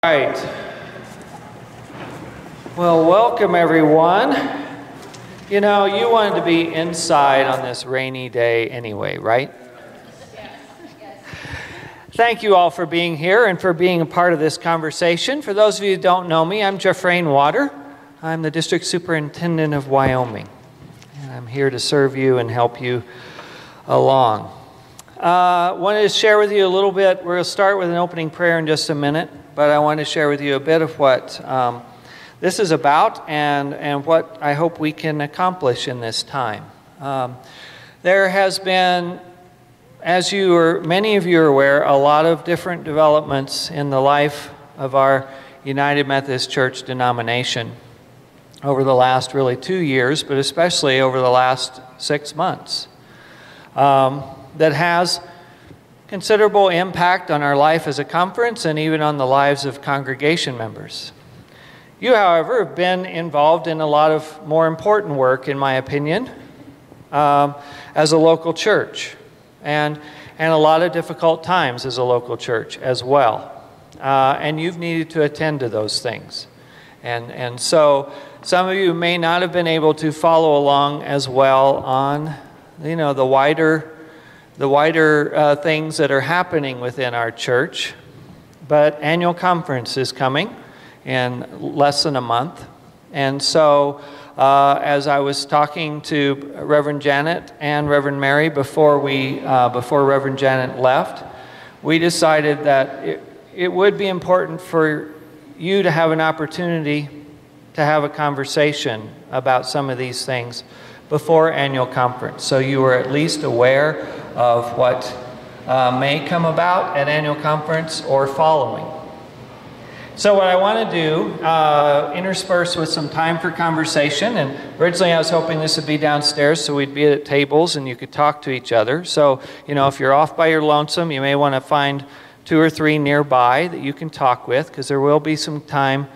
Right. Well, welcome everyone. You know, you wanted to be inside on this rainy day anyway, right? Thank you all for being here and for being a part of this conversation. For those of you who don't know me, I'm Jeff Rainwater. I'm the District Superintendent of Wyoming. And I'm here to serve you and help you along. Wanted to share with you a little bit. We'll start with an opening prayer in just a minute, but I want to share with you a bit of what this is about and what I hope we can accomplish in this time. There has been, as many of you are aware, a lot of different developments in the life of our United Methodist Church denomination over the last really 2 years, but especially over the last 6 months. That has considerable impact on our life as a conference and even on the lives of congregation members. You, however, have been involved in a lot of more important work, in my opinion, as a local church, and a lot of difficult times as a local church as well. And you've needed to attend to those things. And so some of you may not have been able to follow along as well on, the wider things that are happening within our church. But annual conference is coming in less than a month. And so as I was talking to Reverend Janet and Reverend Mary before Reverend Janet left, we decided that it would be important for you to have an opportunity to have a conversation about some of these things before annual conference, so you were at least aware of what may come about at annual conference or following. So what I want to do, intersperse with some time for conversation, and originally I was hoping this would be downstairs so we'd be at tables and you could talk to each other. So, if you're off by your lonesome, you may want to find 2 or 3 nearby that you can talk with, because there will be some time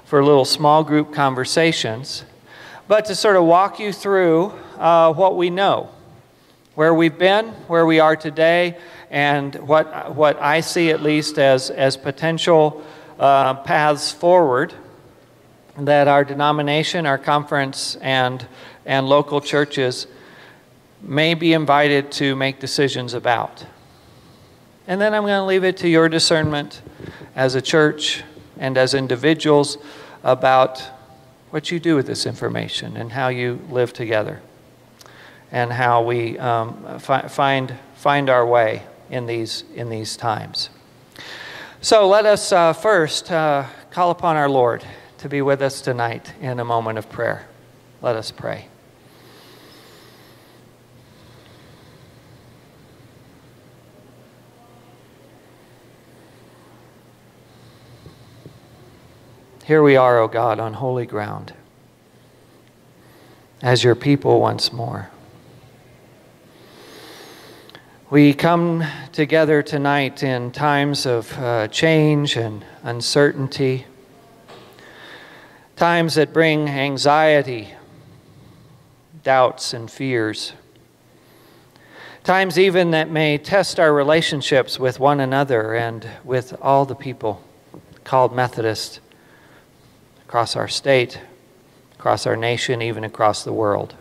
for little small group conversations. But to sort of walk you through what we know, where we've been, where we are today, and what I see at least as potential paths forward that our denomination, our conference, and local churches may be invited to make decisions about. And then I'm going to leave it to your discernment as a church and as individuals about what you do with this information and how you live together and how we find our way in these times. So let us first call upon our Lord to be with us tonight in a moment of prayer. Let us pray. Here we are, O God, on holy ground, as your people once more. We come together tonight in times of change and uncertainty, times that bring anxiety, doubts, and fears, times even that may test our relationships with one another and with all the people called Methodist across our state, across our nation, even across the world.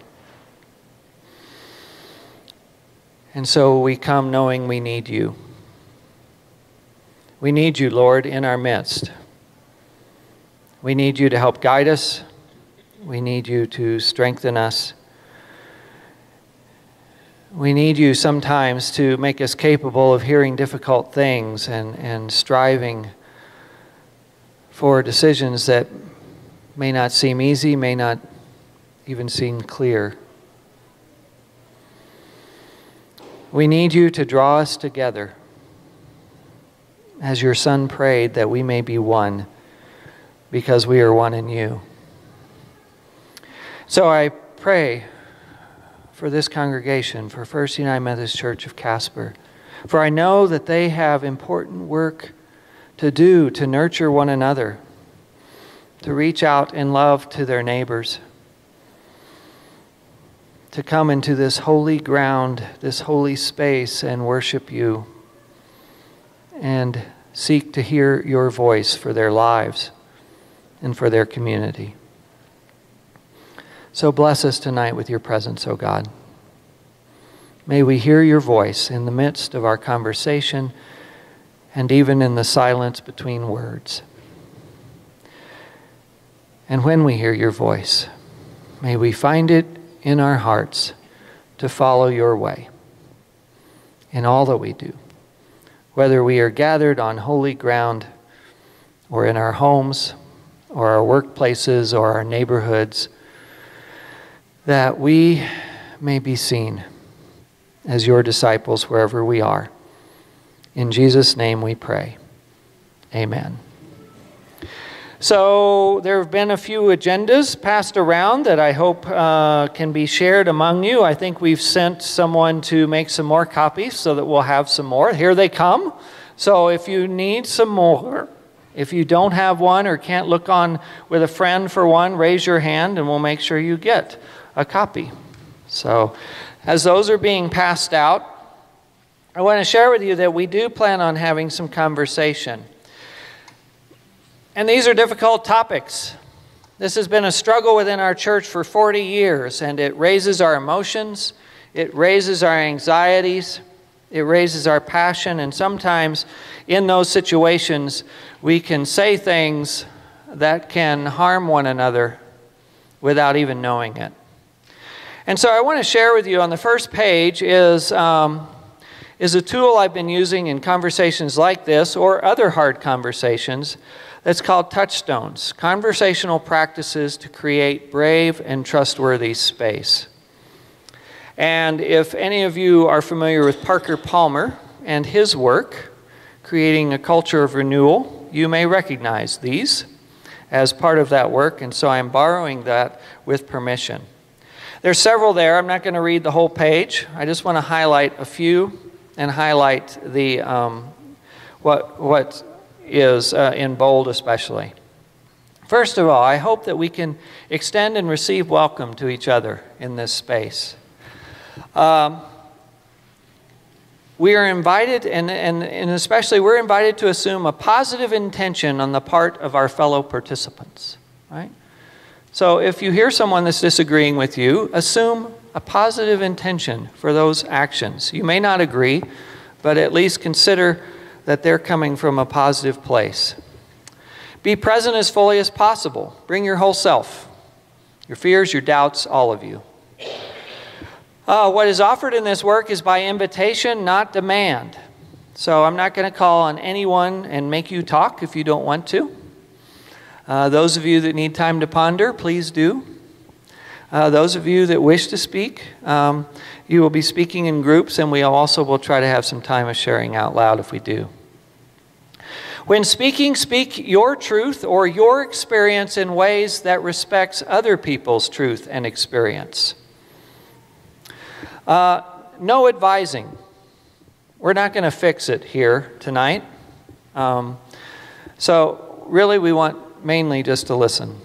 And so we come knowing we need you. We need you, Lord, in our midst. We need you to help guide us. We need you to strengthen us. We need you sometimes to make us capable of hearing difficult things and striving for decisions that may not seem easy, may not even seem clear. We need you to draw us together, as your Son prayed, that we may be one, because we are one in you. So I pray for this congregation, for First United Methodist Church of Casper, for I know that they have important work to do to nurture one another, to reach out in love to their neighbors, to come into this holy ground, this holy space, and worship you, and seek to hear your voice for their lives and for their community. So bless us tonight with your presence, O God. May we hear your voice in the midst of our conversation and even in the silence between words. And when we hear your voice, may we find it in our hearts to follow your way in all that we do, whether we are gathered on holy ground or in our homes or our workplaces or our neighborhoods, that we may be seen as your disciples wherever we are. In Jesus' name we pray. Amen. So there have been a few agendas passed around that I hope can be shared among you. I think we've sent someone to make some more copies so that we'll have some more. Here they come. So if you need some more, if you don't have one or can't look on with a friend for one, raise your hand and we'll make sure you get a copy. So as those are being passed out, I want to share with you that we do plan on having some conversation. And these are difficult topics. This has been a struggle within our church for 40 years, and it raises our emotions, it raises our anxieties, it raises our passion, and sometimes in those situations we can say things that can harm one another without even knowing it. And so I want to share with you on the first page is a tool I've been using in conversations like this or other hard conversations that's called Touchstones, Conversational Practices to Create Brave and Trustworthy Space. And if any of you are familiar with Parker Palmer and his work, Creating a Culture of Renewal, you may recognize these as part of that work, and so I'm borrowing that with permission. There's several there. I'm not going to read the whole page. I just want to highlight a few and highlight the what is in bold especially. First of all, I hope that we can extend and receive welcome to each other in this space. We are invited, and especially we're invited to assume a positive intention on the part of our fellow participants, right? So if you hear someone that's disagreeing with you, assume a positive intention for those actions. You may not agree, but at least consider that they're coming from a positive place. Be present as fully as possible. Bring your whole self, your fears, your doubts, all of you. What is offered in this work is by invitation, not demand. So I'm not going to call on anyone and make you talk if you don't want to. Those of you that need time to ponder, please do. Those of you that wish to speak, you will be speaking in groups, and we also will try to have some time of sharing out loud if we do. When speaking, speak your truth or your experience in ways that respects other people's truth and experience. No advising. We're not going to fix it here tonight. So really we want mainly just to listen.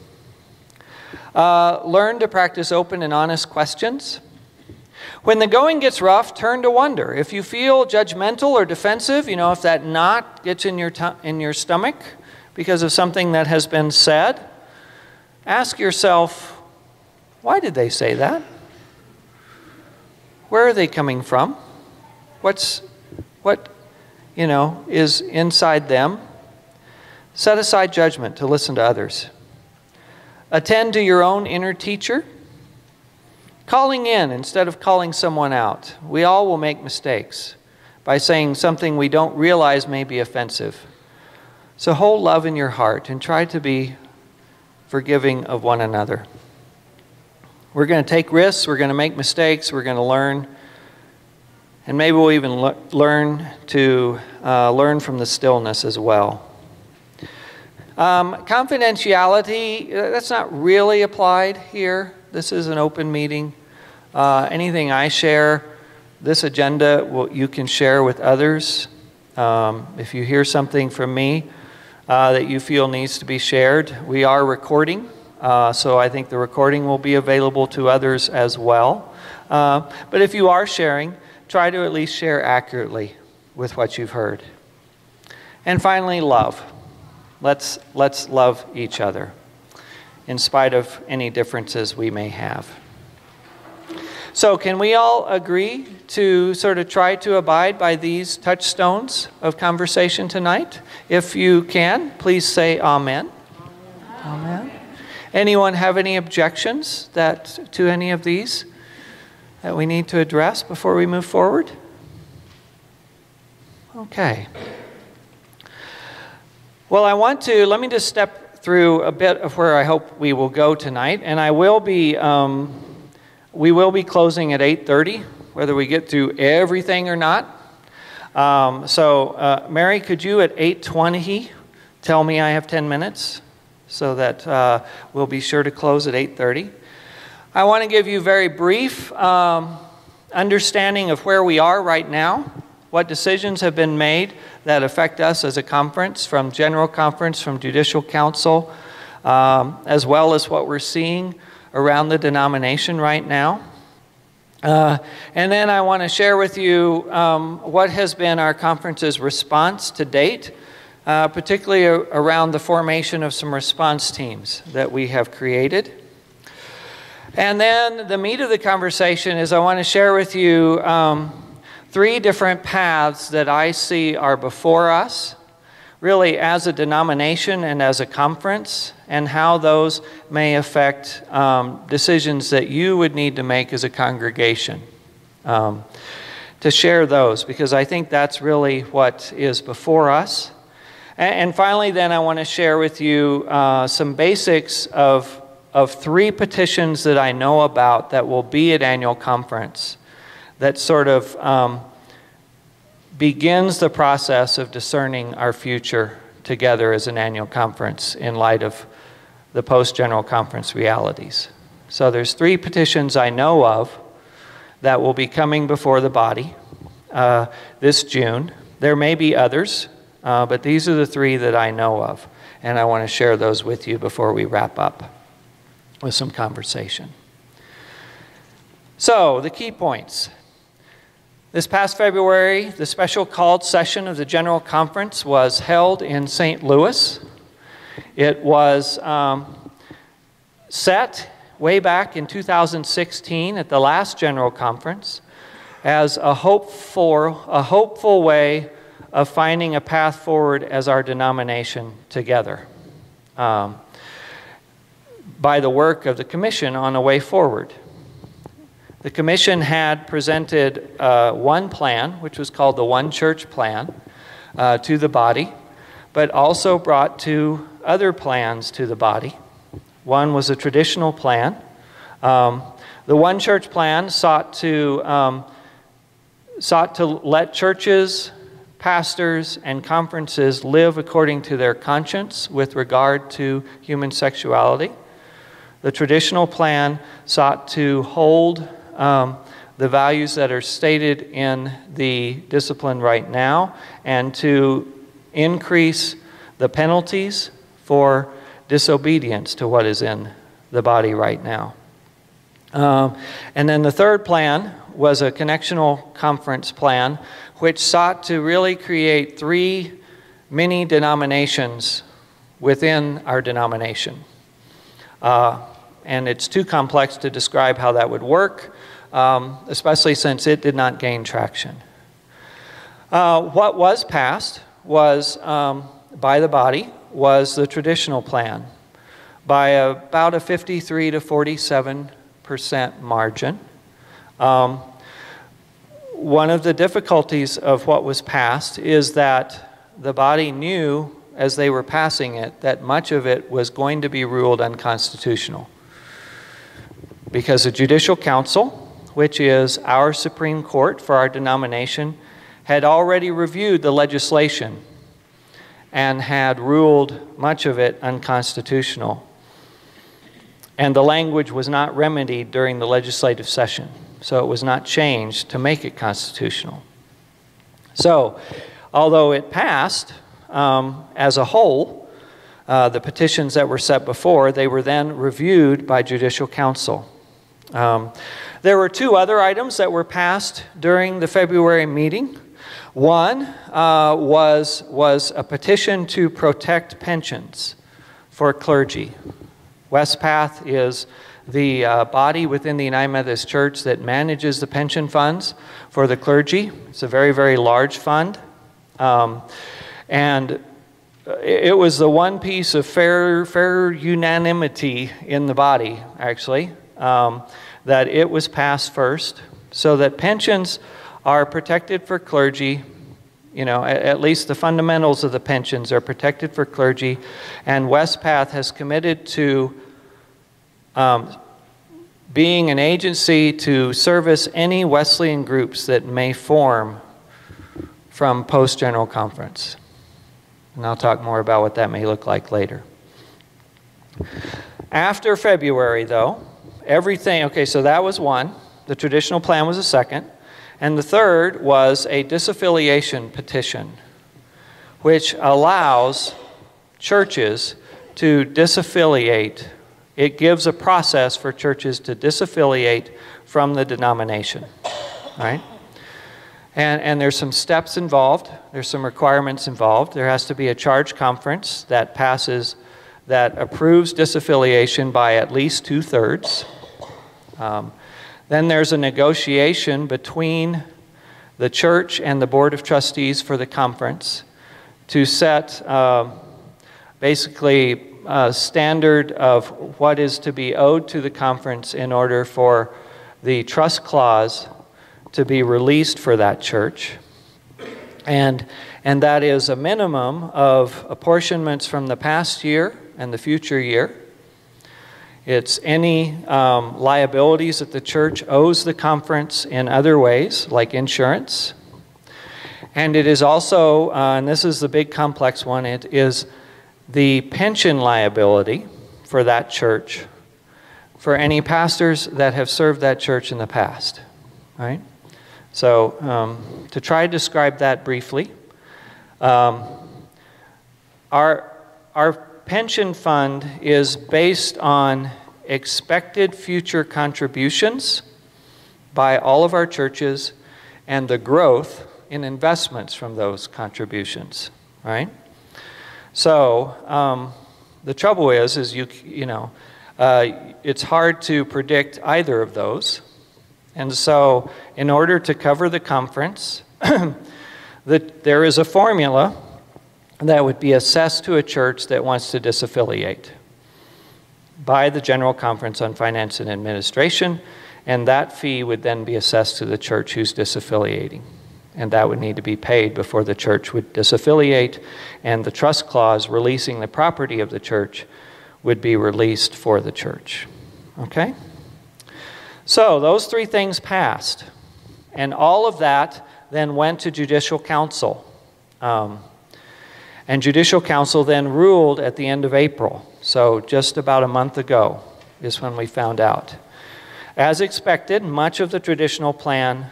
Learn to practice open and honest questions. When the going gets rough, turn to wonder. If you feel judgmental or defensive, if that knot gets in your stomach because of something that has been said, ask yourself, why did they say that? Where are they coming from? What is inside them? Set aside judgment to listen to others. Attend to your own inner teacher. Calling in instead of calling someone out. We all will make mistakes by saying something we don't realize may be offensive. So hold love in your heart and try to be forgiving of one another. We're going to take risks. We're going to make mistakes. We're going to learn. And maybe we'll even learn from the stillness as well. Confidentiality, that's not really applied here. This is an open meeting. Anything I share, this agenda, you can share with others. If you hear something from me that you feel needs to be shared, we are recording. So I think the recording will be available to others as well. But if you are sharing, try to at least share accurately with what you've heard. And finally, love. Let's love each other, in spite of any differences we may have. So can we all agree to sort of try to abide by these touchstones of conversation tonight? If you can, please say amen. Amen. Anyone have any objections to any of these that we need to address before we move forward? Okay. Well, let me just step through a bit of where I hope we will go tonight, and we will be closing at 8:30, whether we get through everything or not. Mary, could you at 8:20 tell me I have 10 minutes so that we'll be sure to close at 8:30? I want to give you a very brief understanding of where we are right now, what decisions have been made that affect us as a conference, from General Conference, from Judicial Council, as well as what we're seeing around the denomination right now. And then I want to share with you what has been our conference's response to date, particularly around the formation of some response teams that we have created. And then the meat of the conversation is I want to share with you 3 different paths that I see are before us, really as a denomination and as a conference, and how those may affect decisions that you would need to make as a congregation. To share those, because I think that's really what is before us. And finally, then, I want to share with you some basics of 3 petitions that I know about that will be at annual conference, that sort of begins the process of discerning our future together as an annual conference in light of the post-general conference realities. So there's 3 petitions I know of that will be coming before the body this June. There may be others, but these are the 3 that I know of, and I want to share those with you before we wrap up with some conversation. So, the key points. This past February, the special called session of the General Conference was held in St. Louis. It was set way back in 2016 at the last General Conference as a hopeful way of finding a path forward as our denomination together, by the work of the Commission on a way forward. The Commission had presented one plan, which was called the One Church Plan, to the body, but also brought 2 other plans to the body. One was a traditional plan. The One Church Plan sought to let churches, pastors, and conferences live according to their conscience with regard to human sexuality. The traditional plan sought to hold the values that are stated in the discipline right now, and to increase the penalties for disobedience to what is in the body right now. And then the third plan was a connectional conference plan, which sought to really create 3 mini denominations within our denomination. And it's too complex to describe how that would work, especially since it did not gain traction. What was passed was, by the body, was the traditional plan by about a 53 to 47% margin. One of the difficulties of what was passed is that the body knew, as they were passing it, that much of it was going to be ruled unconstitutional. Because the Judicial Council, which is our Supreme Court for our denomination, had already reviewed the legislation and had ruled much of it unconstitutional. And the language was not remedied during the legislative session, so it was not changed to make it constitutional. So, although it passed as a whole, the petitions that were set before, they were then reviewed by Judicial Council. There were 2 other items that were passed during the February meeting. One was a petition to protect pensions for clergy. Westpath is the body within the United Methodist Church that manages the pension funds for the clergy. It's a very, very large fund. And it was the one piece of fair unanimity in the body, actually, that it was passed first, so that pensions are protected for clergy. You know, at least the fundamentals of the pensions are protected for clergy, and Westpath has committed to being an agency to service any Wesleyan groups that may form from post-General Conference. And I'll talk more about what that may look like later. After February, though, everything, okay, so that was one. The traditional plan was a second. And the third was a disaffiliation petition, which allows churches to disaffiliate. It gives a process for churches to disaffiliate from the denomination, right? And there's some steps involved. There's some requirements involved. There has to be a charge conference that approves disaffiliation by at least 2/3. Then there's a negotiation between the church and the Board of Trustees for the conference to set basically a standard of what is to be owed to the conference in order for the trust clause to be released for that church. And that is a minimum of apportionments from the past year and the future year. It's any liabilities that the church owes the conference in other ways, like insurance. And it is also, and this is the big complex one, it is the pension liability for that church for any pastors that have served that church in the past, right? So to try to describe that briefly, our pension fund is based on expected future contributions by all of our churches and the growth in investments from those contributions, right? So the trouble is it's hard to predict either of those. And so in order to cover the conference, there is a formula that would be assessed to a church that wants to disaffiliate by the General Conference on Finance and Administration, and that fee would then be assessed to the church who's disaffiliating. And that would need to be paid before the church would disaffiliate, and the trust clause releasing the property of the church would be released for the church. Okay? So those three things passed, and all of that then went to Judicial Council. And Judicial Council then ruled at the end of April. So just about a month ago is when we found out. As expected, much of the traditional plan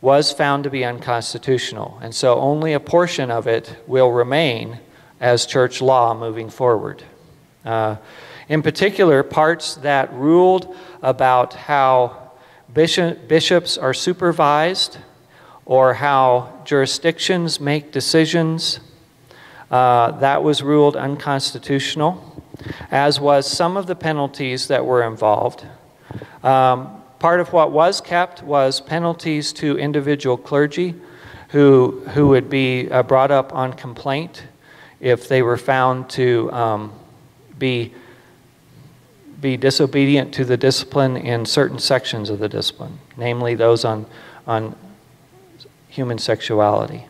was found to be unconstitutional. And so only a portion of it will remain as church law moving forward. In particular, parts that ruled about how bishops are supervised or how jurisdictions make decisions, that was ruled unconstitutional, as was some of the penalties that were involved. Part of what was kept was penalties to individual clergy who would be brought up on complaint if they were found to be disobedient to the discipline in certain sections of the discipline, namely those on human sexuality.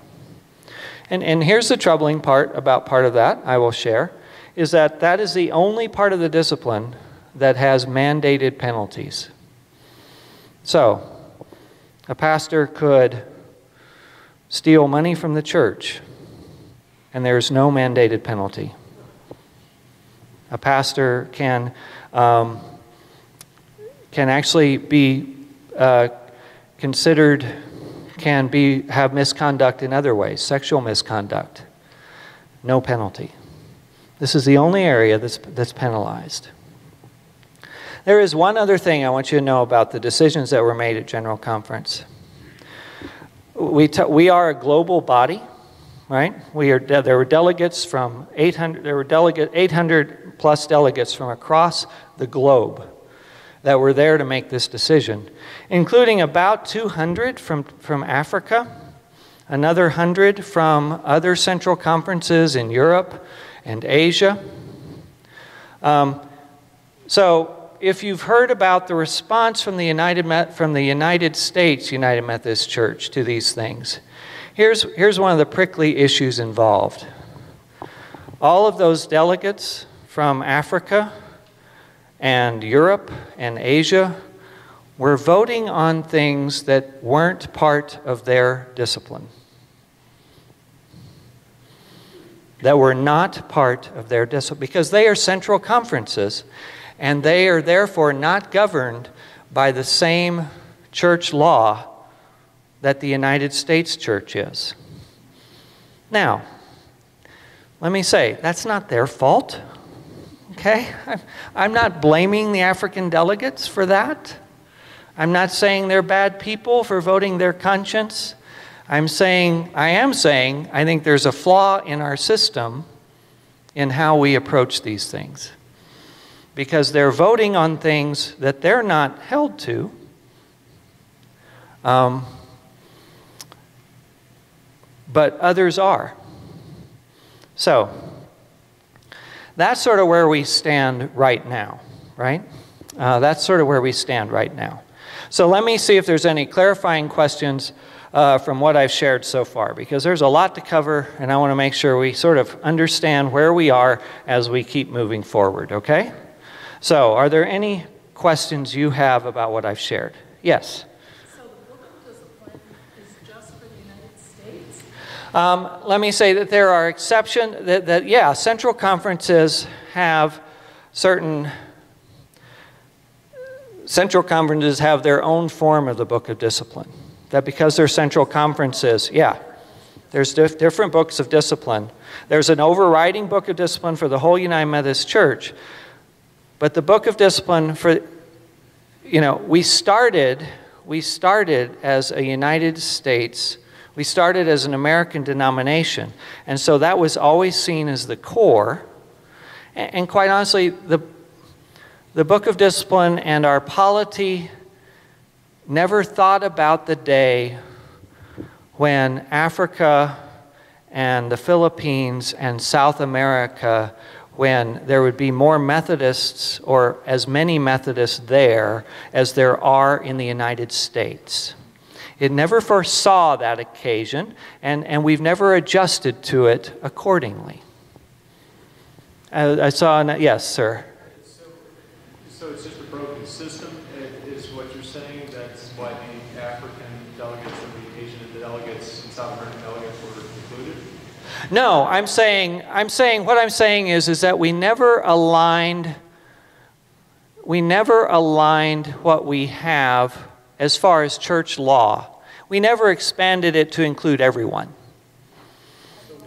And here's the troubling part about part of that I will share, is that is the only part of the discipline that has mandated penalties. So, a pastor could steal money from the church, and there's no mandated penalty. A pastor can actually be considered, have misconduct in other ways, sexual misconduct. No penalty. This is the only area that's penalized. There is one other thing I want you to know about the decisions that were made at General Conference. we are a global body, right? There were delegates from 800. There were 800 plus delegates from across the globe that were there to make this decision, including about 200 from Africa, another 100 from other central conferences in Europe and Asia. So if you've heard about the response from the United States United Methodist Church to these things, here's one of the prickly issues involved. All of those delegates from Africa and Europe and Asia were voting on things that weren't part of their discipline, that were not part of their discipline, because they are central conferences, and they are therefore not governed by the same church law that the United States Church is. Now, let me say, that's not their fault. Okay? I'm not blaming the African delegates for that. I'm not saying they're bad people for voting their conscience. I am saying, I think there's a flaw in our system in how we approach these things. Because they're voting on things that they're not held to. But others are. So, that's sort of where we stand right now, right? That's sort of where we stand right now. So let me see if there's any clarifying questions from what I've shared so far, because there's a lot to cover, and I want to make sure we sort of understand where we are as we keep moving forward, okay? So, are there any questions you have about what I've shared? Yes? So the Book of Discipline is just for the United States? Let me say that there are exceptions, yeah, central conferences have central conferences have their own form of the Book of Discipline. That because they're central conferences, yeah, there's different books of discipline. There's an overriding Book of Discipline for the whole United Methodist Church. But the Book of Discipline for, we started as a United States, we started as an American denomination. And so that was always seen as the core. And quite honestly, the Book of Discipline and our polity never thought about the day when Africa and the Philippines and South America, when there would be more Methodists or as many Methodists there as there are in the United States. It never foresaw that occasion, and we've never adjusted to it accordingly. I saw, yes, sir. So it's just a broken system, is what you're saying? That's why the African delegates and the Asian delegates and South American delegates were included? No, what I'm saying is that we never aligned what we have as far as church law. We never expanded it to include everyone.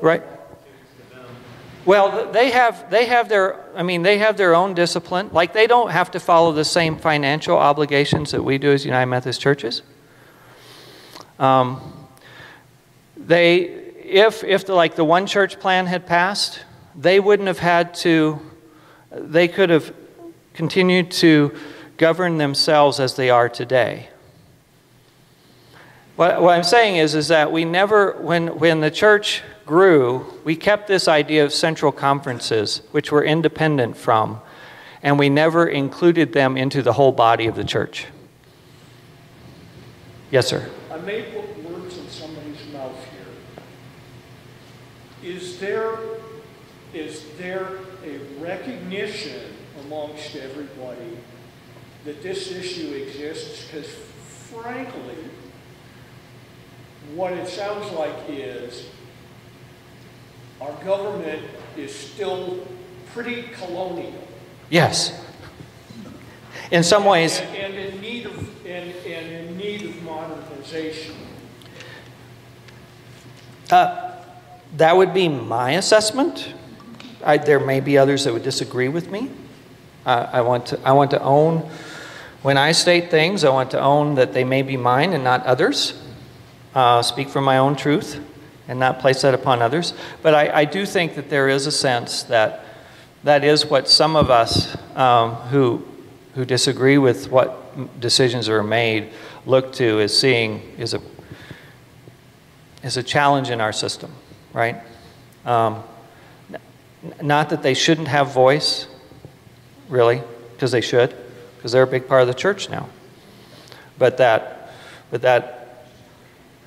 Right? Well, they have their own discipline. Like, they don't have to follow the same financial obligations that we do as United Methodist churches. If the one church plan had passed, they wouldn't have had to, they could have continued to govern themselves as they are today. What I'm saying is that we never, when the church grew, we kept this idea of central conferences, which were independent from, and we never included them into the whole body of the church. Yes, sir. I may put words in somebody's mouth here. Is there a recognition amongst everybody that this issue exists? Because frankly, what it sounds like is our government is still pretty colonial. Yes. In some ways. And in need of modernization. That would be my assessment. There may be others that would disagree with me. I want to own, when I state things, I want to own that they may be mine and not others. speak from my own truth and not place that upon others. But I do think that there is a sense that that is what some of us who disagree with what decisions are made look to as seeing is a challenge in our system, right? Not that they shouldn't have voice, really, because they should, because they're a big part of the church now. But that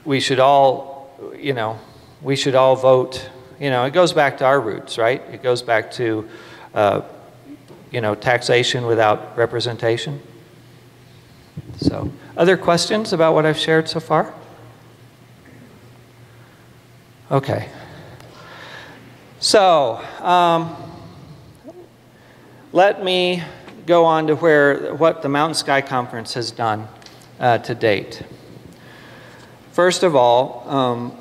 we should all, we should all vote. It goes back to our roots, right? It goes back to, taxation without representation. So, other questions about what I've shared so far? Okay. So, let me go on to what the Mountain Sky Conference has done to date. First of all,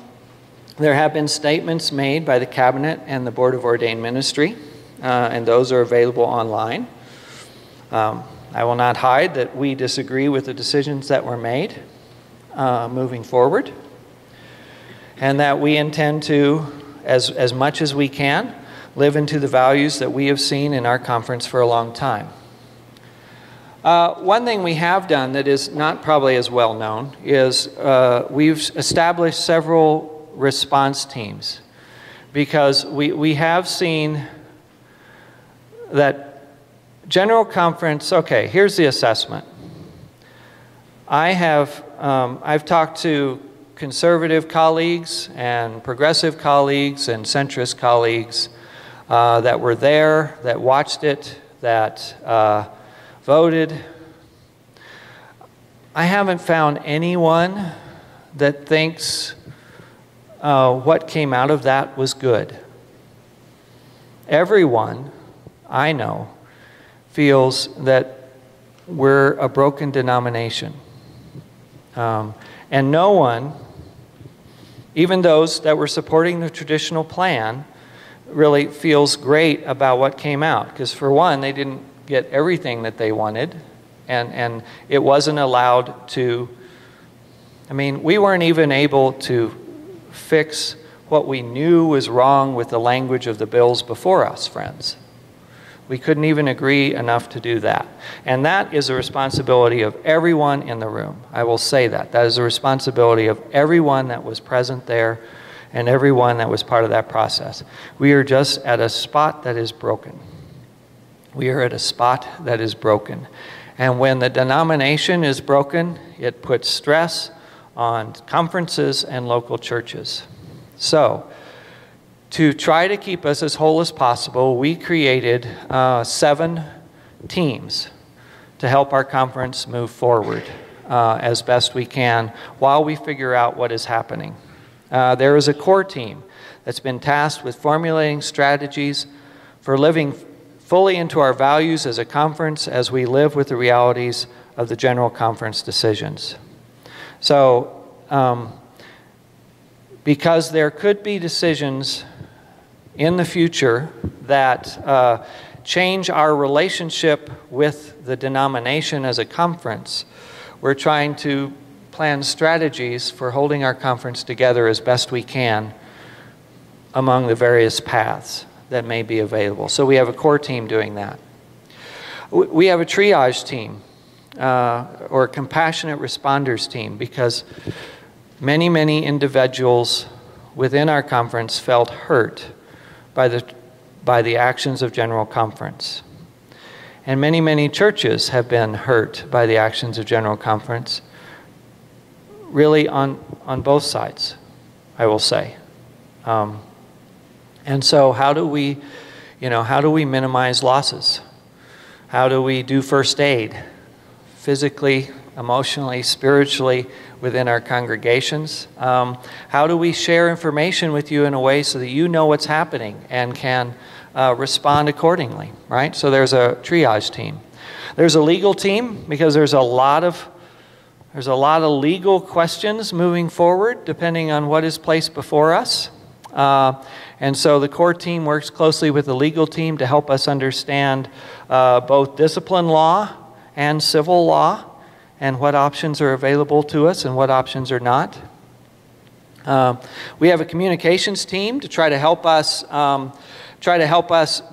there have been statements made by the Cabinet and the Board of Ordained Ministry, and those are available online. I will not hide that we disagree with the decisions that were made moving forward, and that we intend to, as much as we can, live into the values that we have seen in our conference for a long time. One thing we have done that is not probably as well known is we've established several response teams, because we have seen that General Conference, okay, here's the assessment. I've talked to conservative colleagues and progressive colleagues and centrist colleagues that were there, that watched it, that voted. I haven't found anyone that thinks what came out of that was good. Everyone I know feels that we're a broken denomination. And no one, even those that were supporting the traditional plan, really feels great about what came out. Because for one, they didn't get everything that they wanted, and it wasn't allowed to, we weren't even able to fix what we knew was wrong with the language of the bills before us, friends. We couldn't even agree enough to do that. And that is a responsibility of everyone in the room. I will say that. That is a responsibility of everyone that was present there and everyone that was part of that process. We are just at a spot that is broken. We are at a spot that is broken. And when the denomination is broken, it puts stress on conferences and local churches. So, to try to keep us as whole as possible, we created 7 teams to help our conference move forward as best we can while we figure out what is happening. There is a core team that's been tasked with formulating strategies for living fully into our values as a conference as we live with the realities of the General Conference decisions. So, because there could be decisions in the future that change our relationship with the denomination as a conference, we're trying to plan strategies for holding our conference together as best we can among the various paths that may be available. So we have a core team doing that. We have a triage team or a compassionate responders team, because many, many individuals within our conference felt hurt by the actions of General Conference. And many, many churches have been hurt by the actions of General Conference, really on both sides, I will say. And so how do we minimize losses? How do we do first aid, physically, emotionally, spiritually, within our congregations? How do we share information with you in a way so that you know what's happening and can respond accordingly, right? So there's a triage team. There's a legal team, because there's a lot of legal questions moving forward depending on what is placed before us. And so the core team works closely with the legal team to help us understand both discipline law and civil law, and what options are available to us and what options are not. We have a communications team to try to help us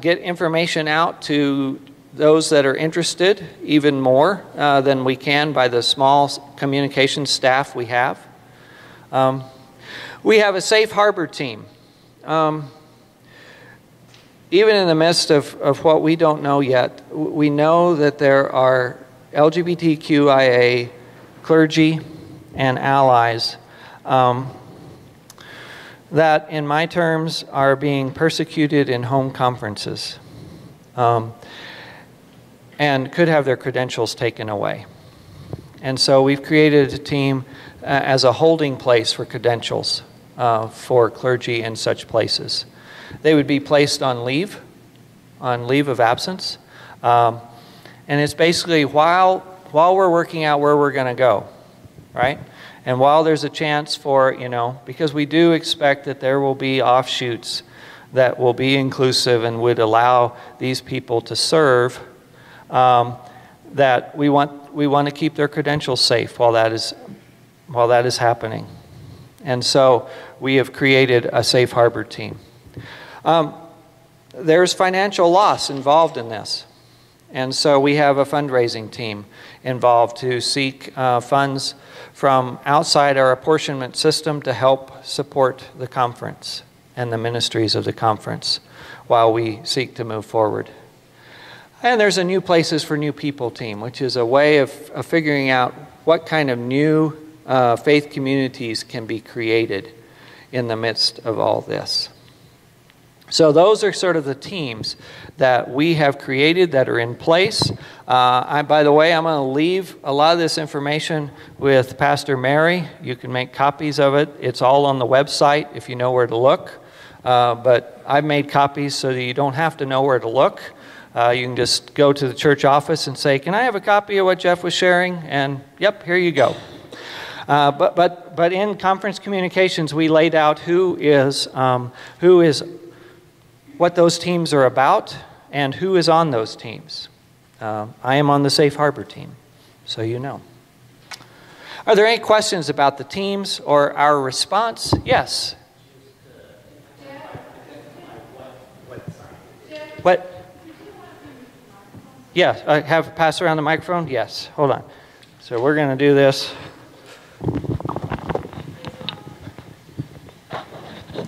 get information out to those that are interested even more than we can by the small communications staff we have. We have a safe harbor team. Even in the midst of what we don't know yet, we know that there are LGBTQIA clergy and allies that, in my terms, are being persecuted in home conferences and could have their credentials taken away. And so we've created a team as a holding place for credentials for clergy in such places. They would be placed on leave of absence. And it's basically while we're working out where we're going to go, right? And while there's a chance for, because we do expect that there will be offshoots that will be inclusive and would allow these people to serve, that we want to keep their credentials safe while that is happening. And so we have created a safe harbor team. There's financial loss involved in this. And so we have a fundraising team involved to seek funds from outside our apportionment system to help support the conference and the ministries of the conference while we seek to move forward. And there's a New Places for New People team, which is a way of figuring out what kind of new faith communities can be created in the midst of all this. So those are sort of the teams that we have created that are in place. By the way, I'm going to leave a lot of this information with Pastor Mary. You can make copies of it. It's all on the website if you know where to look. But I've made copies so that you don't have to know where to look. You can just go to the church office and say, "Can I have a copy of what Jeff was sharing?" And yep, here you go. But in conference communications, we laid out what those teams are about and who is on those teams. I am on the Safe Harbor team, so you know. Are there any questions about the teams or our response? Yes. What? Yes, I have pass around the microphone? Yes, hold on. So we're going to do this.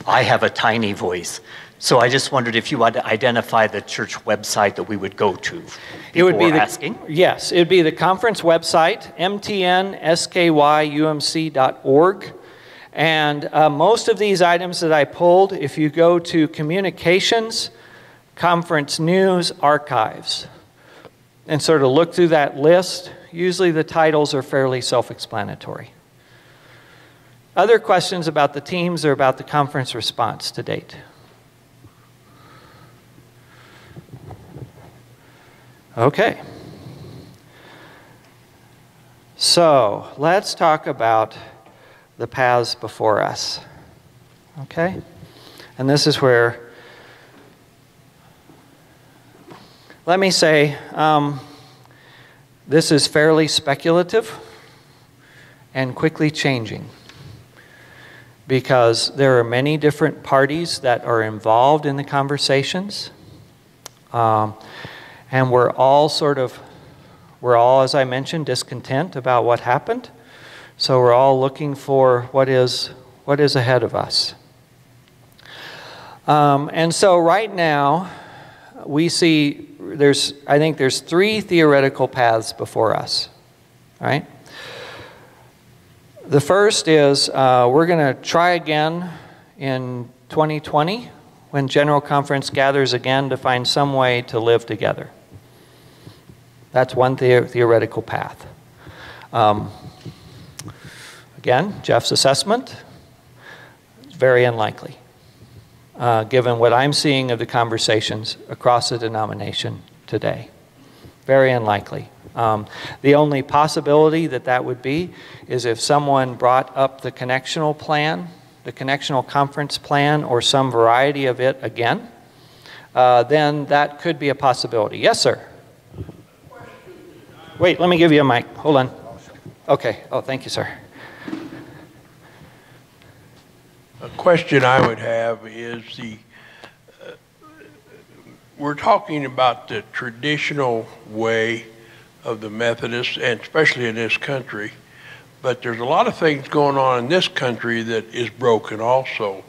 I have a tiny voice, so I just wondered if you would identify the church website that we would go to. It would be asking. Yes, it would be the conference website, mtnskyumc.org. And most of these items that I pulled, if you go to communications, conference news, archives, and sort of look through that list, usually the titles are fairly self-explanatory. Other questions about the teams or about the conference response to date? Okay. So let's talk about the paths before us. Okay? And this is where, let me say, this is fairly speculative and quickly changing, because there are many different parties that are involved in the conversations. And we're all, as I mentioned, discontent about what happened. So we're all looking for what is ahead of us. And so right now, we see I think there's three theoretical paths before us, right? The first is we're going to try again in 2020 when General Conference gathers again to find some way to live together. That's one theoretical path. Again, Jeff's assessment, very unlikely, given what I'm seeing of the conversations across the denomination today. Very unlikely. The only possibility that would be is if someone brought up the connectional plan, the connectional conference plan, or some variety of it again, then that could be a possibility. Yes, sir? Wait, let me give you a mic. Hold on. Okay. Oh, thank you, sir. A question I would have is we're talking about the traditional way of the Methodists, and especially in this country, but there's a lot of things going on in this country that is broken also.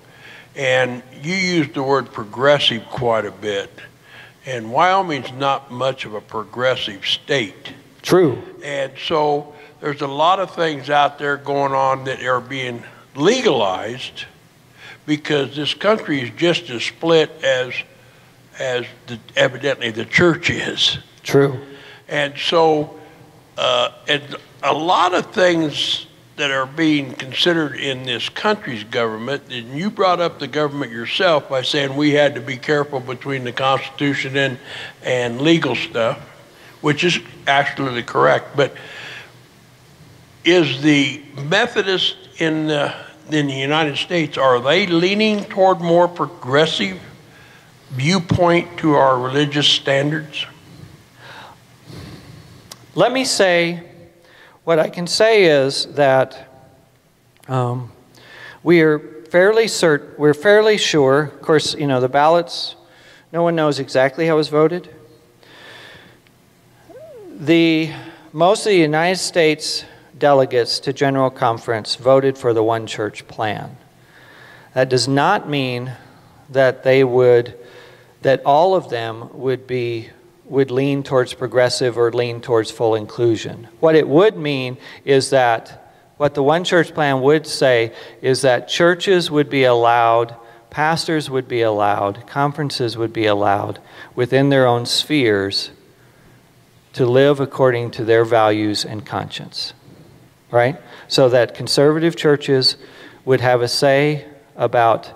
And you used the word progressive quite a bit, and Wyoming's not much of a progressive state. True. And so there's a lot of things out there going on that are being legalized because this country is just as split as evidently the church is. True. And so and a lot of things that are being considered in this country's government, and you brought up the government yourself by saying we had to be careful between the Constitution and legal stuff, which is absolutely correct. But is the Methodist in the United States, are they leaning toward more progressive viewpoint to our religious standards? Let me say, what I can say is that we're fairly sure, of course, you know, the ballots, no one knows exactly how it was voted. Most of the United States delegates to General Conference voted for the one church plan. That does not mean that that all of them would lean towards progressive or lean towards full inclusion. What it would mean is that, what the one church plan would say is that churches would be allowed, pastors would be allowed, conferences would be allowed within their own spheres to live according to their values and conscience, right? So that conservative churches would have a say about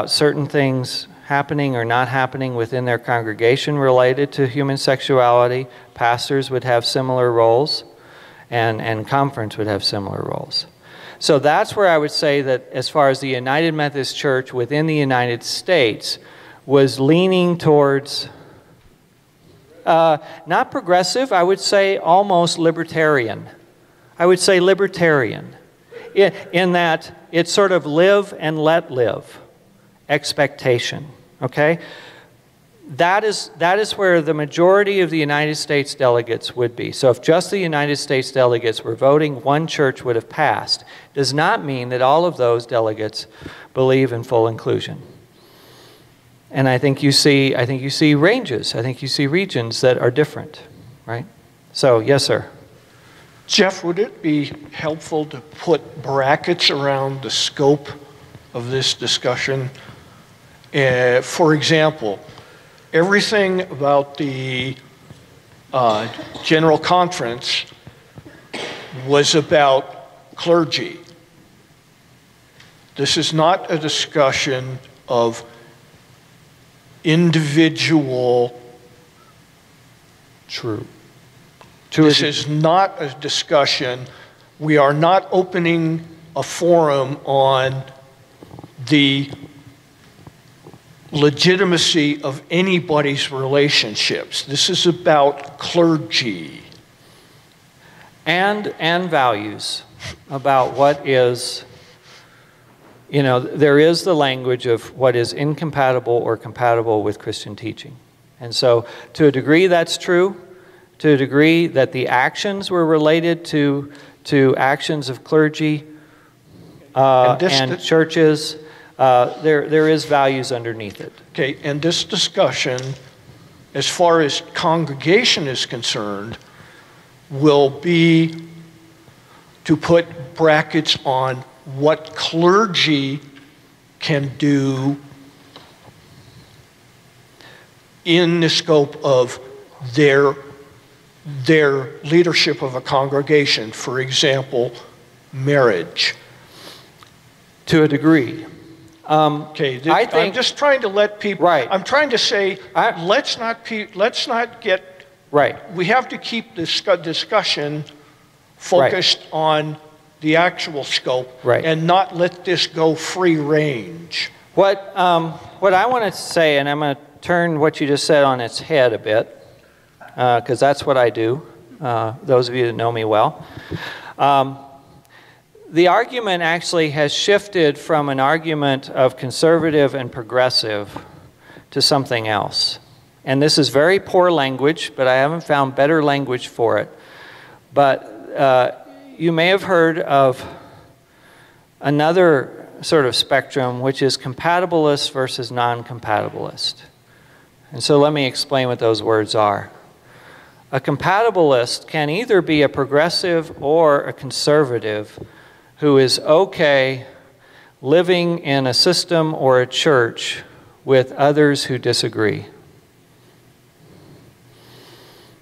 certain things happening or not happening within their congregation related to human sexuality. Pastors would have similar roles, and conference would have similar roles. So that's where I would say that as far as the United Methodist Church within the United States was leaning towards, not progressive, I would say almost libertarian. I would say libertarian, in that it's sort of live and let live expectation. Okay? That is where the majority of the United States delegates would be. So if just the United States delegates were voting, one church would have passed. Does not mean that all of those delegates believe in full inclusion. And I think you see ranges. I think you see regions that are different, right? So, yes, sir. Jeff, would it be helpful to put brackets around the scope of this discussion? For example, everything about the General Conference was about clergy. This is not a discussion of individual. True. This is not a discussion. We are not opening a forum on the legitimacy of anybody's relationships. This is about clergy. And values about what is, you know, there is the language of what is incompatible or compatible with Christian teaching. And so to a degree that's true, to a degree that the actions were related to actions of clergy and churches, there is values underneath it. Okay, and this discussion, as far as congregation is concerned, will be to put brackets on what clergy can do in the scope of their leadership of a congregation. For example, marriage. To a degree. Okay, I think, I'm just trying to let people. Right. I'm trying to say, let's not get. Right. We have to keep this discussion focused on the actual scope, and not let this go free range. What I want to say, and I'm going to turn what you just said on its head a bit, because that's what I do. Those of you that know me well. the argument actually has shifted from an argument of conservative and progressive to something else. And this is very poor language, but I haven't found better language for it. But you may have heard of another sort of spectrum, which is compatibilist versus non-compatibilist. And so let me explain what those words are. A compatibilist can either be a progressive or a conservative who is okay living in a system or a church with others who disagree.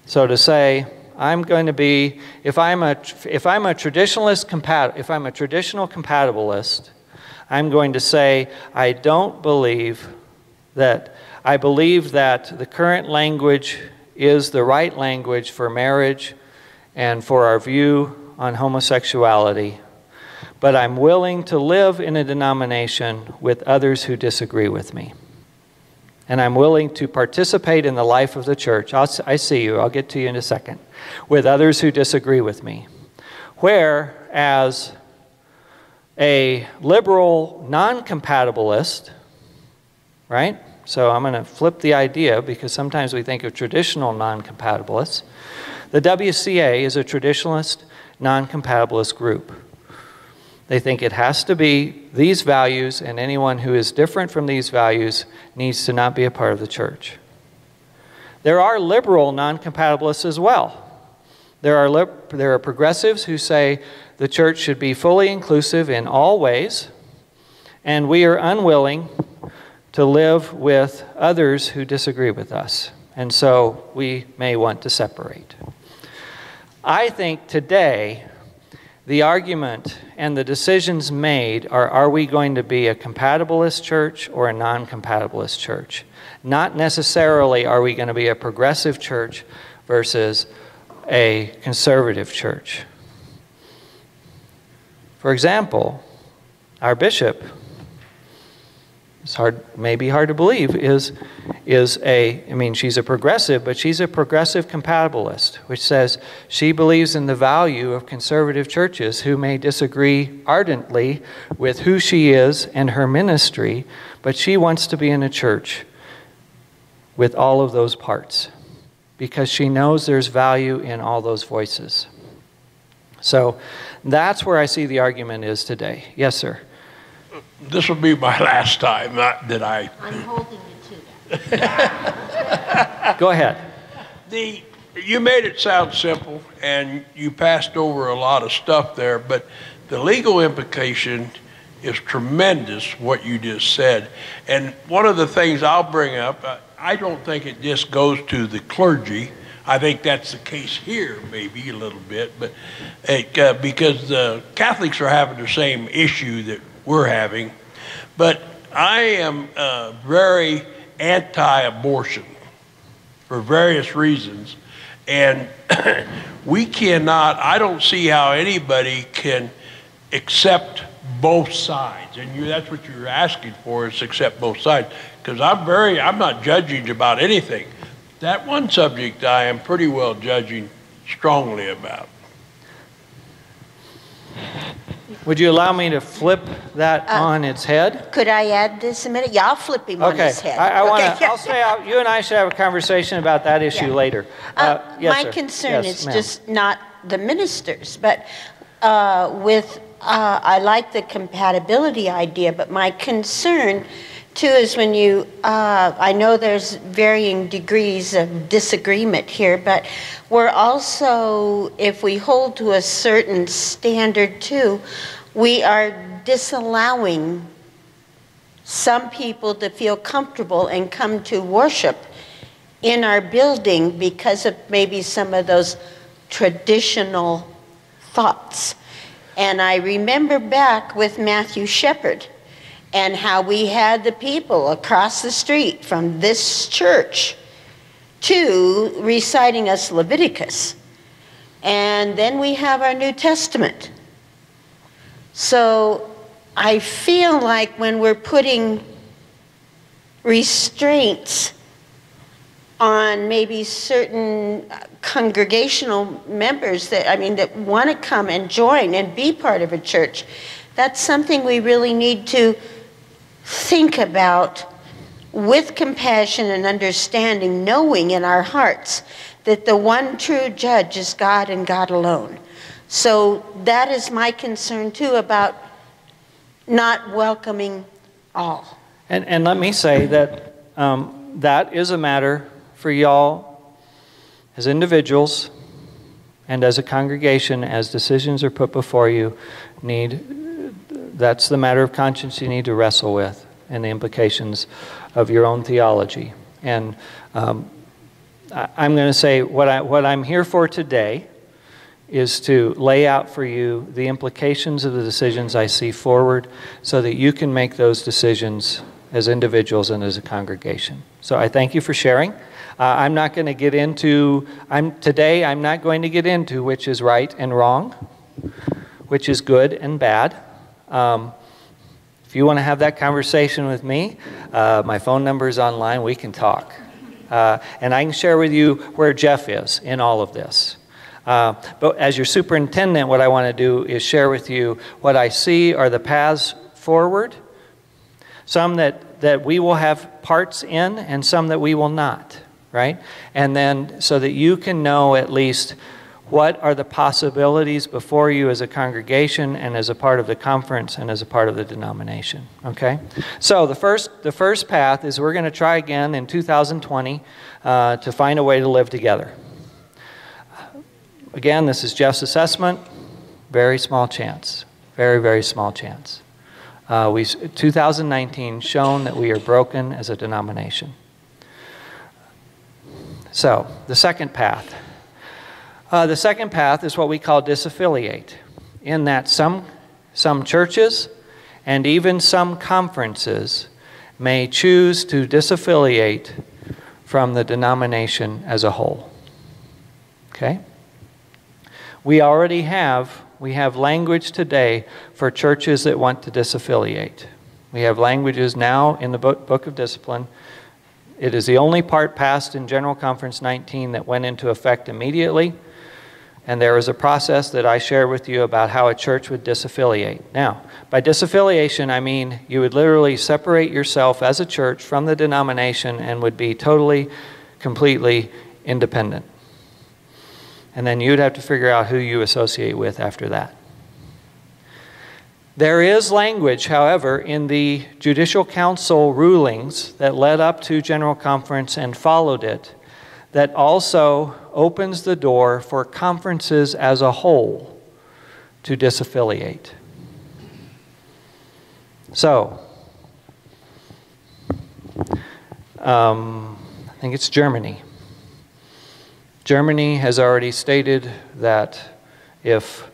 So to say, I'm going to be, if I'm a traditional compatibilist, I'm going to say, I believe that the current language is the right language for marriage and for our view on homosexuality, but I'm willing to live in a denomination with others who disagree with me. And I'm willing to participate in the life of the church. I see you, I'll get to you in a second, with others who disagree with me. Whereas a liberal non-compatibilist, right? So I'm going to flip the idea because sometimes we think of traditional non-compatibilists. The WCA is a traditionalist non-compatibilist group. They think it has to be these values, and anyone who is different from these values needs to not be a part of the church. There are liberal non-compatibilists as well. There are progressives who say the church should be fully inclusive in all ways, and we are unwilling to live with others who disagree with us, and so we may want to separate. I think today the argument and the decisions made are we going to be a compatibilist church or a non-compatibilist church? Not necessarily are we going to be a progressive church versus a conservative church. For example, our bishop, maybe hard to believe, she's a progressive, but she's a progressive compatibilist, which says she believes in the value of conservative churches who may disagree ardently with who she is and her ministry, but she wants to be in a church with all of those parts because she knows there's value in all those voices. So that's where I see the argument is today. Yes, sir. This will be my last time that I... I'm holding you to that. Go ahead. You made it sound simple, and you passed over a lot of stuff there, but the legal implication is tremendous, what you just said. And one of the things I'll bring up, I don't think it just goes to the clergy. I think that's the case here, maybe a little bit, but because the Catholics are having the same issue that we're having. But I am very anti-abortion for various reasons. And I don't see how anybody can accept both sides. And that's what you're asking for, is accept both sides. Because I'm not judging about anything. That one subject I am pretty well judging strongly about. Would you allow me to flip that on its head? Could I add this a minute? Yeah, I'll flip him on his head. I'll stay out. You and I should have a conversation about that issue later. Yes, my sir. concern Yes, is ma'am. just not the ministers, but I like the compatibility idea, but my concern too is when I know there's varying degrees of disagreement here, but we're also, if we hold to a certain standard too, we are disallowing some people to feel comfortable and come to worship in our building because of maybe some of those traditional thoughts. And I remember back with Matthew Shepard and how we had the people across the street from this church to reciting us Leviticus. And then we have our New Testament. So I feel like when we're putting restraints on maybe certain congregational members that, I mean, that want to come and join and be part of a church. That's something we really need to think about with compassion and understanding, knowing in our hearts that the one true judge is God and God alone. So that is my concern too about not welcoming all. And let me say that that is a matter for y'all as individuals and as a congregation, as decisions are put before you, that's the matter of conscience you need to wrestle with and the implications of your own theology. And I'm going to say what I'm here for today is to lay out for you the implications of the decisions I see forward so that you can make those decisions as individuals and as a congregation. So I thank you for sharing. I'm not going to get into, today I'm not going to get into which is right and wrong, which is good and bad. If you want to have that conversation with me, my phone number is online, we can talk. And I can share with you where Jeff is in all of this. But as your superintendent, what I want to do is share with you what I see are the paths forward, some that we will have parts in and some that we will not, right? And then so that you can know at least what are the possibilities before you as a congregation and as a part of the conference and as a part of the denomination, okay? So the first path is we're going to try again in 2020 to find a way to live together. Again, this is Jeff's assessment. Very small chance. Very, very small chance. 2019 shown that we are broken as a denomination. So, the second path. The second path is what we call disaffiliate, in that some churches and even some conferences may choose to disaffiliate from the denomination as a whole. Okay? We already have language today for churches that want to disaffiliate. We have languages now in the Book of Discipline. It is the only part passed in General Conference 19 that went into effect immediately. And there is a process that I share with you about how a church would disaffiliate. Now, by disaffiliation, I mean you would literally separate yourself as a church from the denomination and would be totally, completely independent. And then you'd have to figure out who you associate with after that. There is language, however, in the Judicial Council rulings that led up to General Conference and followed it, that also opens the door for conferences as a whole to disaffiliate. So, I think it's Germany. Germany has already stated that if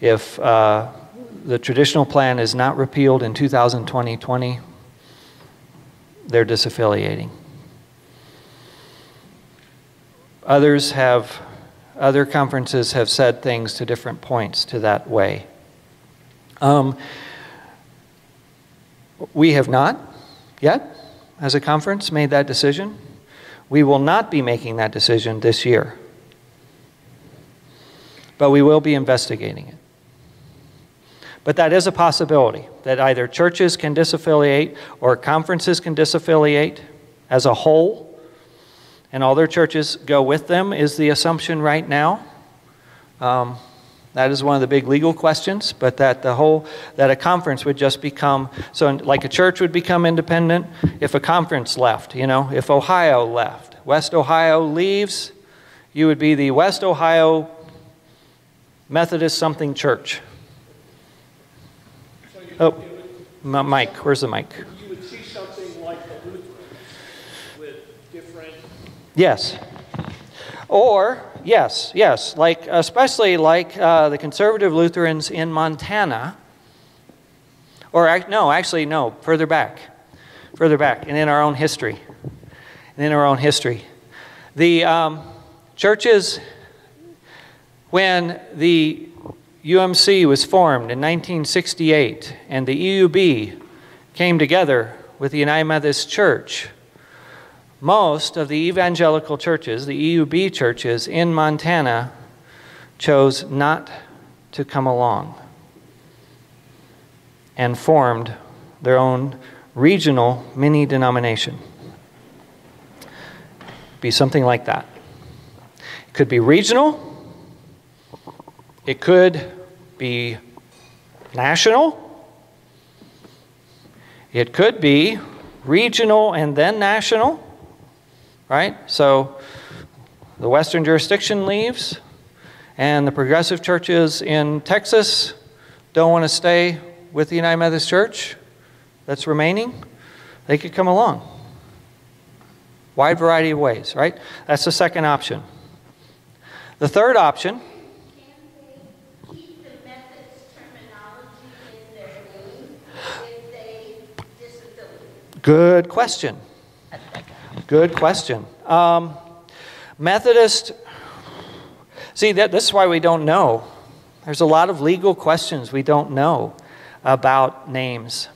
the traditional plan is not repealed in 2020, they're disaffiliating. Other conferences have said things to different points to that way. We have not yet, as a conference, made that decision. We will not be making that decision this year. But we will be investigating it. But that is a possibility, that either churches can disaffiliate or conferences can disaffiliate as a whole, and all their churches go with them, is the assumption right now. That is one of the big legal questions, but that a conference would just become, so like a church would become independent if a conference left, if Ohio left. West Ohio leaves, you would be the West Ohio Methodist something church. Oh, Mike, where's the mic? You would see something like the Lutherans with different... Yes. Or, yes, like especially like the conservative Lutherans in Montana, or no, further back, and in our own history. The churches, when the UMC was formed in 1968 and the EUB came together with the United Methodist Church, most of the evangelical churches, the EUB churches in Montana, chose not to come along and formed their own regional mini-denomination. Be something like that. It could be regional. It could be national. It could be regional and then national, right? So the Western jurisdiction leaves, and the progressive churches in Texas don't want to stay with the United Methodist Church that's remaining. They could come along. Wide variety of ways, right? That's the second option. The third option. Can they keep the Methodist terminology in their name if they disaffiliate? Good question. Good question. Methodist, see, this is why we don't know. There's a lot of legal questions we don't know about names.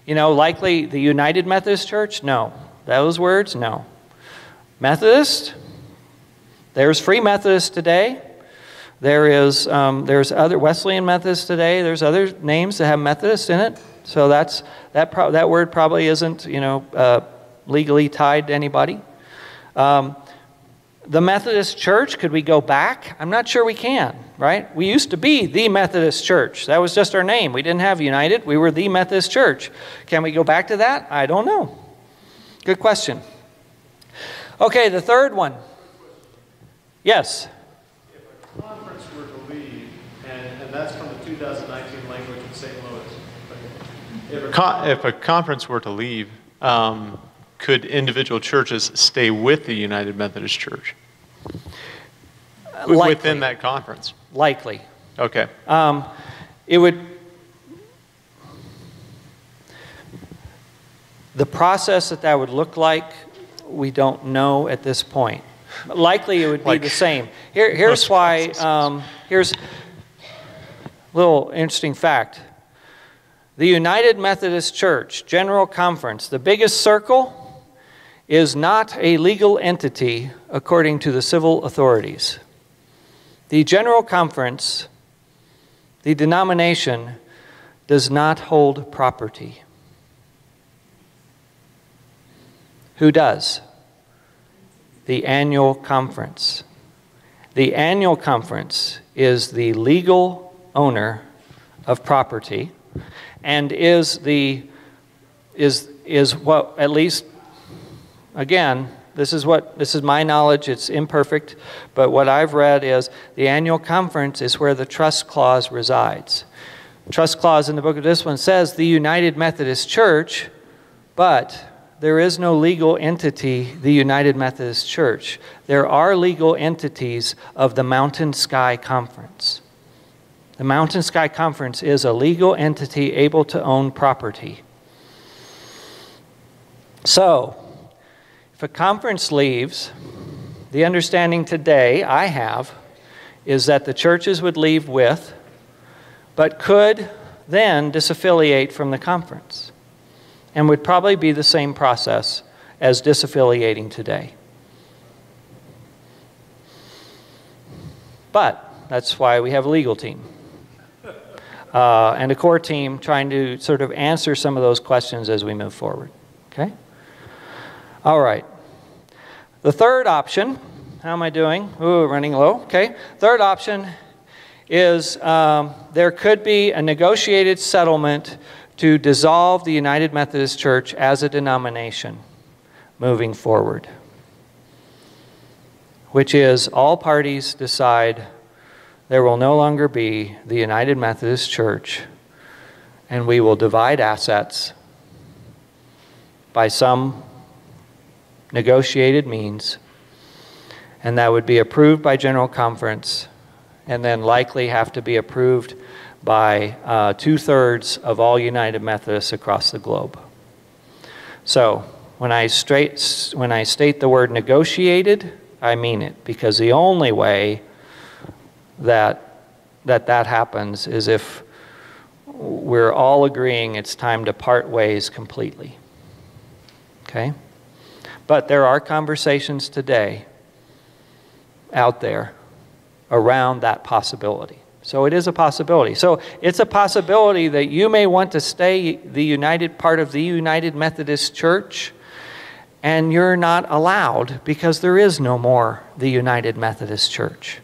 You know, likely the United Methodist Church? No. Those words? No. Methodist? There's Free Methodist today. There's other Wesleyan Methodist today. There's other names that have Methodist in it. So that word probably isn't, legally tied to anybody. The Methodist Church, could we go back? I'm not sure we can, right? We used to be the Methodist Church. That was just our name. We didn't have United. We were the Methodist Church. Can we go back to that? I don't know. Good question. Okay, the third one. Yes? If a conference were to leave, and that's from the 2019 language in St. Louis, if a conference were to leave, could individual churches stay with the United Methodist Church? Likely. Within that conference? Likely. Okay. It would... The process that would look like, we don't know at this point. Likely it would be the same. Here's why, here's a little interesting fact. The United Methodist Church General Conference, the biggest circle, is not a legal entity according to the civil authorities. The General Conference, the denomination, does not hold property. Who does? The annual conference. The annual conference is the legal owner of property and is what, at least, again, this is my knowledge, it's imperfect, but what I've read is the annual conference is where the trust clause resides. The trust clause in the Book of Discipline says the United Methodist Church, but there is no legal entity, the United Methodist Church. There are legal entities of the Mountain Sky Conference. The Mountain Sky Conference is a legal entity able to own property. So, if a conference leaves, the understanding today I have is that the churches would leave with, but could then disaffiliate from the conference. And would probably be the same process as disaffiliating today. But that's why we have a legal team. And a core team trying to sort of answer some of those questions as we move forward. Okay? All right. The third option, how am I doing? Ooh, running low. Okay. Third option is there could be a negotiated settlement to dissolve the United Methodist Church as a denomination moving forward, which is all parties decide there will no longer be the United Methodist Church and we will divide assets by some negotiated means, and that would be approved by General Conference and then likely have to be approved by 2/3 of all United Methodists across the globe. So when I state the word negotiated, I mean it, because the only way that happens is if we're all agreeing it's time to part ways completely. Okay? But there are conversations today out there around that possibility. So it is a possibility. So it's a possibility that you may want to stay the united part of the United Methodist Church, and you're not allowed because there is no more the United Methodist Church.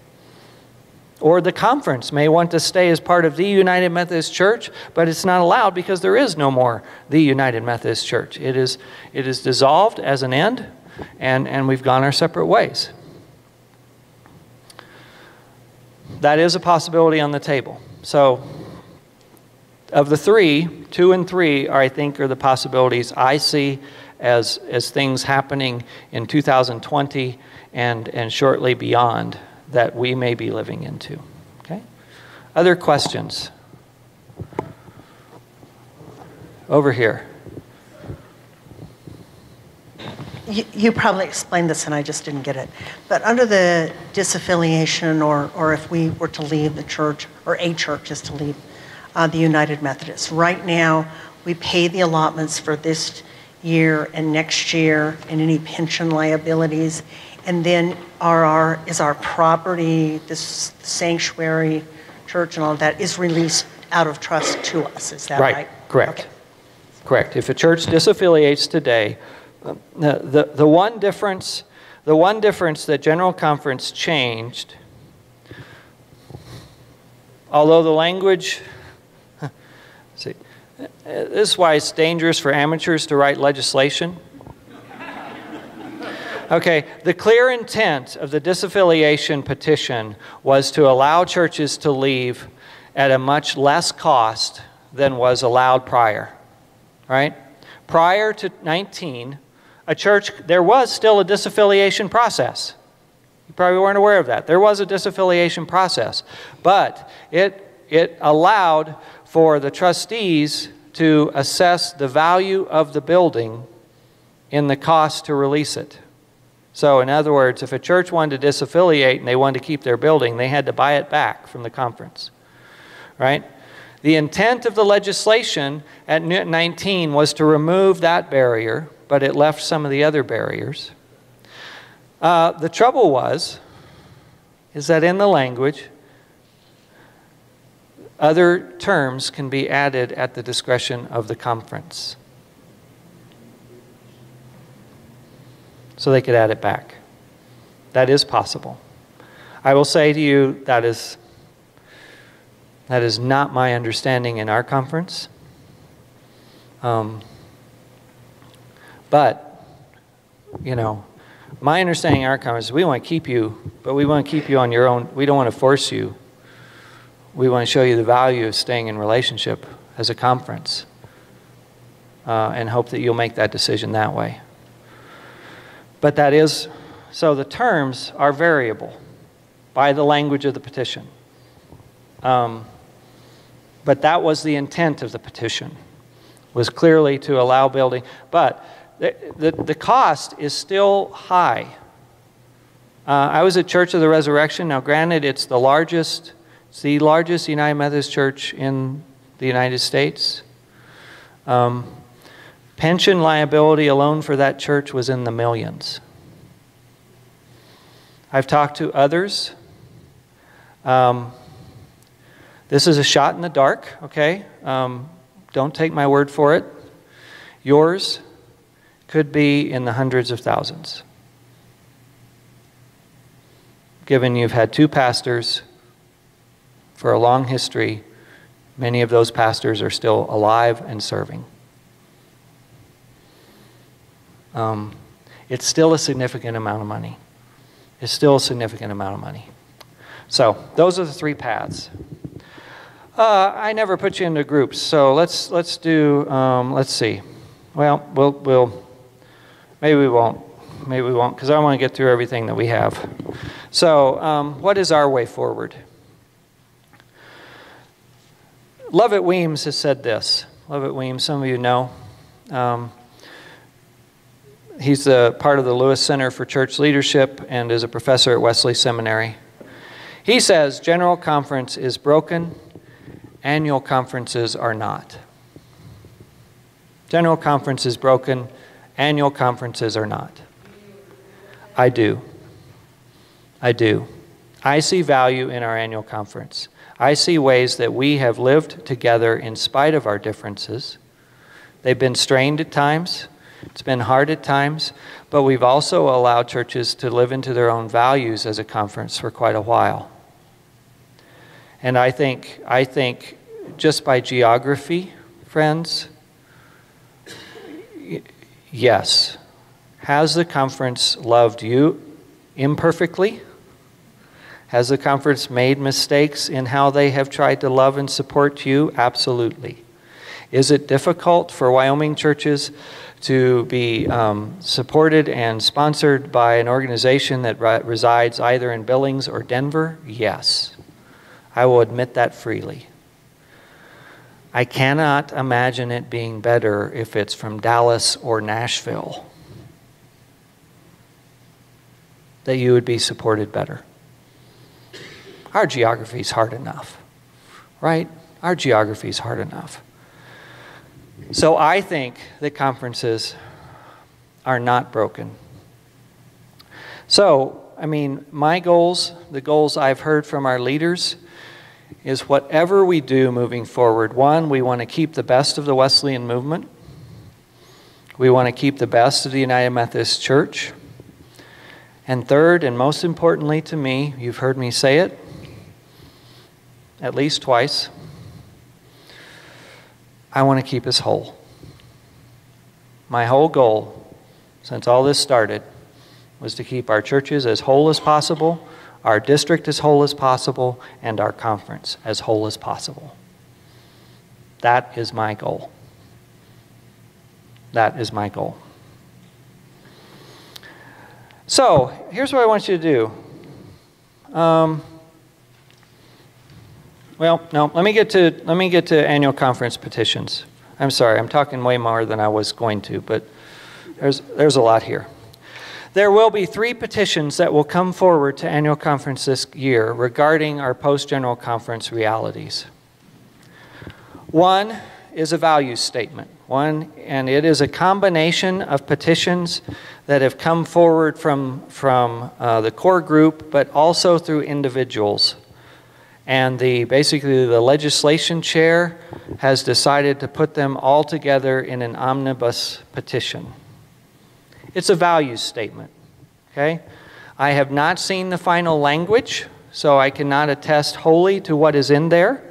Or the conference may want to stay as part of the United Methodist Church, but it's not allowed because there is no more the United Methodist Church. It is dissolved as an end, and we've gone our separate ways. That is a possibility on the table. So of the three, 2 and 3 I think are the possibilities I see as things happening in 2020 and shortly beyond that we may be living into. Okay? Other questions? Over here. You probably explained this and I just didn't get it. But under the disaffiliation, or if we were to leave the church, or a church is to leave the United Methodist, right now we pay the allotments for this year and next year and any pension liabilities. And then is our property, this sanctuary church and all of that, is released out of trust to us. Is that right? Correct. Okay. Correct. If a church disaffiliates today, the one difference that General Conference changed, although the language, see, this is why it's dangerous for amateurs to write legislation. Okay, the clear intent of the disaffiliation petition was to allow churches to leave at a much less cost than was allowed prior, right? Prior to 19, there was still a disaffiliation process. You probably weren't aware of that. There was a disaffiliation process, but it allowed for the trustees to assess the value of the building in the cost to release it. So in other words, if a church wanted to disaffiliate and they wanted to keep their building, they had to buy it back from the conference, right? The intent of the legislation at 19 was to remove that barrier, but it left some of the other barriers. The trouble is that in the language, other terms can be added at the discretion of the conference. So they could add it back. That is possible. I will say to you that is not my understanding in our conference. But, you know, my understanding in our conference is we want to keep you, but we want to keep you on your own. We don't want to force you. We want to show you the value of staying in relationship as a conference and hope that you'll make that decision that way. But that is, so the terms are variable by the language of the petition. But that was the intent of the petition, was clearly to allow building. But the cost is still high. I was at Church of the Resurrection. Now, granted, it's the largest United Methodist Church in the United States. Pension liability alone for that church was in the millions. I've talked to others. This is a shot in the dark, okay? Don't take my word for it. Yours could be in the hundreds of thousands. Given you've had 2 pastors for a long history, many of those pastors are still alive and serving. It's still a significant amount of money. It's still a significant amount of money. So those are the 3 paths. I never put you into groups, so let's do. Let's see. Well, we'll maybe we won't. Maybe we won't, because I want to get through everything that we have. So, what is our way forward? Lovett Weems has said this. Lovett Weems, some of you know. He's a part of the Lewis Center for Church Leadership and is a professor at Wesley Seminary. He says, General Conference is broken, annual conferences are not. General Conference is broken, annual conferences are not. I do. I do. I see value in our annual conference. I see ways that we have lived together in spite of our differences. They've been strained at times. It's been hard at times. But we've also allowed churches to live into their own values as a conference for quite a while. And I think just by geography, friends, yes. Has the conference loved you imperfectly? Has the conference made mistakes in how they have tried to love and support you? Absolutely. Is it difficult for Wyoming churches to be supported and sponsored by an organization that resides either in Billings or Denver? Yes. I will admit that freely. I cannot imagine it being better if it's from Dallas or Nashville, that you would be supported better. Our geography is hard enough, right? Our geography is hard enough. So I think that conferences are not broken. So, I mean, my goals, the goals I've heard from our leaders, is whatever we do moving forward, one, we want to keep the best of the Wesleyan movement. We want to keep the best of the United Methodist Church. And third, and most importantly to me, you've heard me say it at least twice, I want to keep us whole. My whole goal, since all this started, was to keep our churches as whole as possible, our district as whole as possible, and our conference as whole as possible. That is my goal. That is my goal. So, here's what I want you to do. Well, no, let me get to annual conference petitions. I'm sorry, I'm talking way more than I was going to, but there's a lot here. There will be 3 petitions that will come forward to annual conference this year regarding our post-general conference realities. One is a values statement. And it is a combination of petitions that have come forward from the core group, but also through individuals. And basically the legislation chair has decided to put them all together in an omnibus petition. It's a values statement, okay? I have not seen the final language, so I cannot attest wholly to what is in there.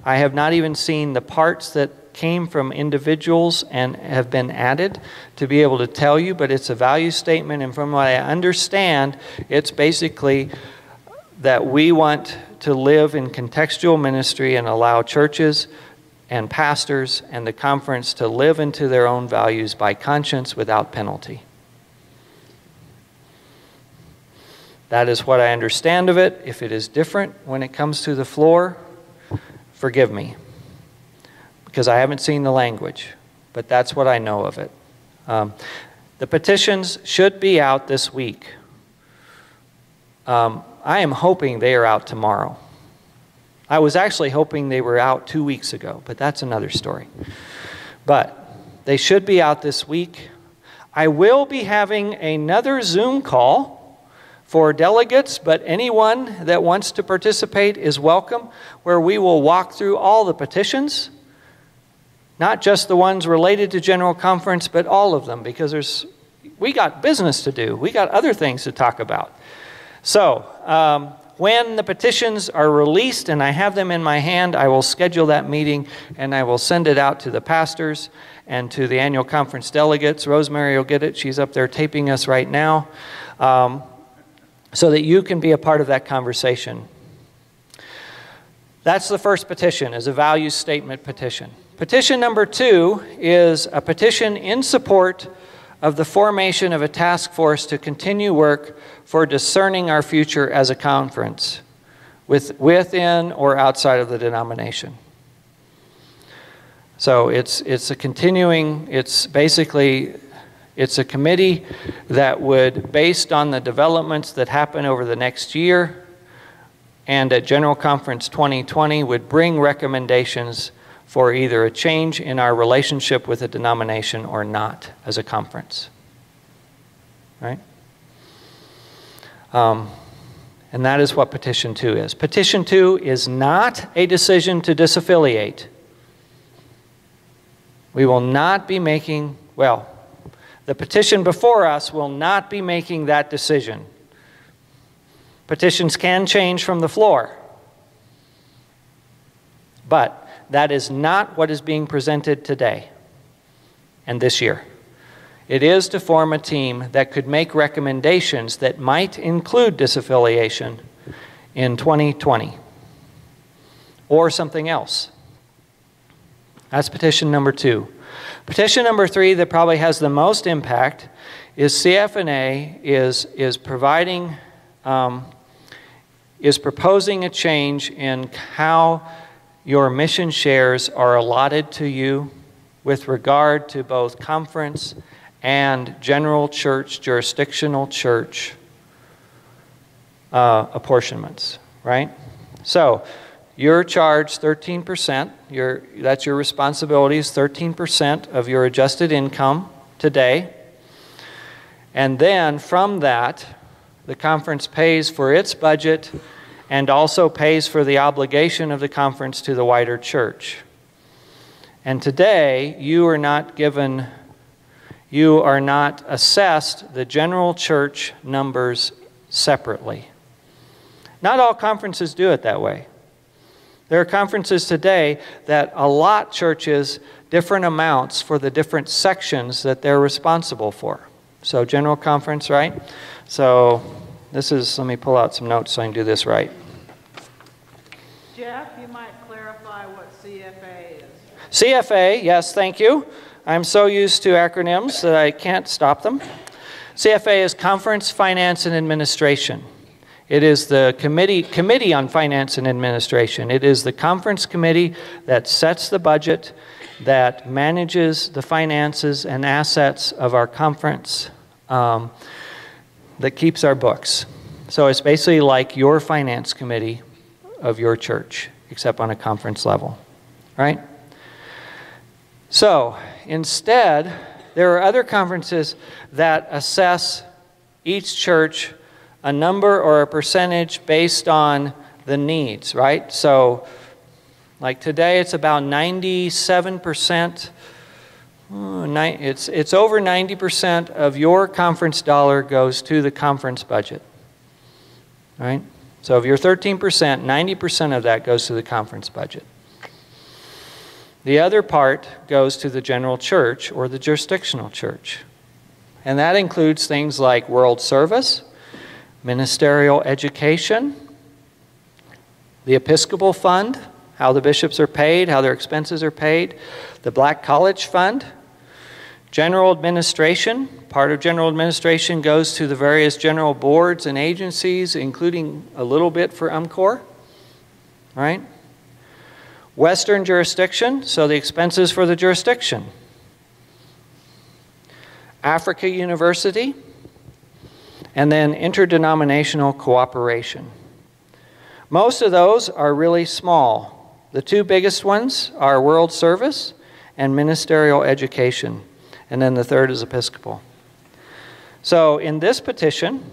I have not even seen the parts that came from individuals and have been added to be able to tell you, but it's a value statement, and from what I understand, it's basically that we want to live in contextual ministry and allow churches and pastors and the conference to live into their own values by conscience without penalty. That is what I understand of it. If it is different when it comes to the floor, forgive me, because I haven't seen the language, but that's what I know of it. The petitions should be out this week. I am hoping they are out tomorrow. I was actually hoping they were out 2 weeks ago, but that's another story. But they should be out this week. I will be having another Zoom call for delegates, but anyone that wants to participate is welcome, where we will walk through all the petitions, not just the ones related to General Conference, but all of them, because we got business to do. We got other things to talk about. So, when the petitions are released and I have them in my hand, I will schedule that meeting and I will send it out to the pastors and to the annual conference delegates. Rosemary will get it. She's up there taping us right now. So that you can be a part of that conversation. That's the first petition, is a values statement petition. Petition number 2 is a petition in support of the formation of a task force to continue work for discerning our future as a conference, within or outside of the denomination. So it's a continuing, it's a committee that would, based on the developments that happen over the next year and at General Conference 2020, would bring recommendations for either a change in our relationship with a denomination or not as a conference. Right? And that is what Petition 2 is. Petition 2 is not a decision to disaffiliate. We will not be making, well, the petition before us will not be making that decision. Petitions can change from the floor. But that is not what is being presented today and this year. It is to form a team that could make recommendations that might include disaffiliation in 2020 or something else. That's petition number 2. Petition number 3 that probably has the most impact is CFNA is proposing a change in how your mission shares are allotted to you with regard to both conference and general church, jurisdictional church apportionments, right? So you're charged 13%. That's your responsibility is 13% of your adjusted income today. And then from that, the conference pays for its budget and also pays for the obligation of the conference to the wider church. And today, you are not assessed the general church numbers separately. Not all conferences do it that way. There are conferences today that allot churches different amounts for the different sections that they're responsible for. So general conference, right? So this is, let me pull out some notes so I can do this right. Jeff, you might clarify what CFA is. CFA, yes, thank you. I'm so used to acronyms that I can't stop them. CFA is Conference Finance and Administration. It is the Committee on Finance and Administration. It is the conference committee that sets the budget, that manages the finances and assets of our conference, that keeps our books. So it's basically like your finance committee of your church, except on a conference level, right? So instead, there are other conferences that assess each church a number or a percentage based on the needs, right? So like today, it's about 97%. It's over 90% of your conference dollar goes to the conference budget, right? So of your 13%, 90% of that goes to the conference budget. The other part goes to the general church or the jurisdictional church. And that includes things like world service, ministerial education, the Episcopal Fund, how the bishops are paid, how their expenses are paid, the Black College Fund, general administration. Part of general administration goes to the various general boards and agencies, including a little bit for UMCOR, right? Western jurisdiction, so the expenses for the jurisdiction. Africa University, and then interdenominational cooperation. Most of those are really small. The two biggest ones are world service and ministerial education, and then the third is Episcopal. So in this petition,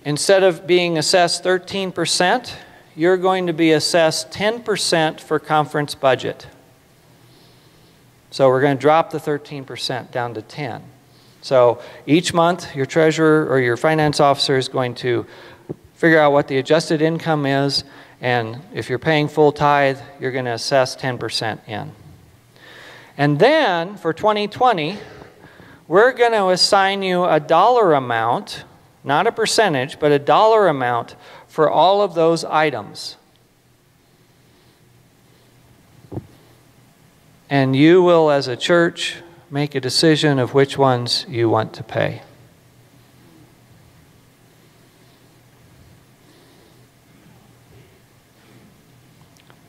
instead of being assessed 13%, you're going to be assessed 10% for conference budget. So we're going to drop the 13% down to 10. So each month, your treasurer or your finance officer is going to figure out what the adjusted income is, and if you're paying full tithe, you're going to assess 10% in. And then for 2020, we're going to assign you a dollar amount, not a percentage, but a dollar amount for all of those items. And you will, as a church, make a decision of which ones you want to pay.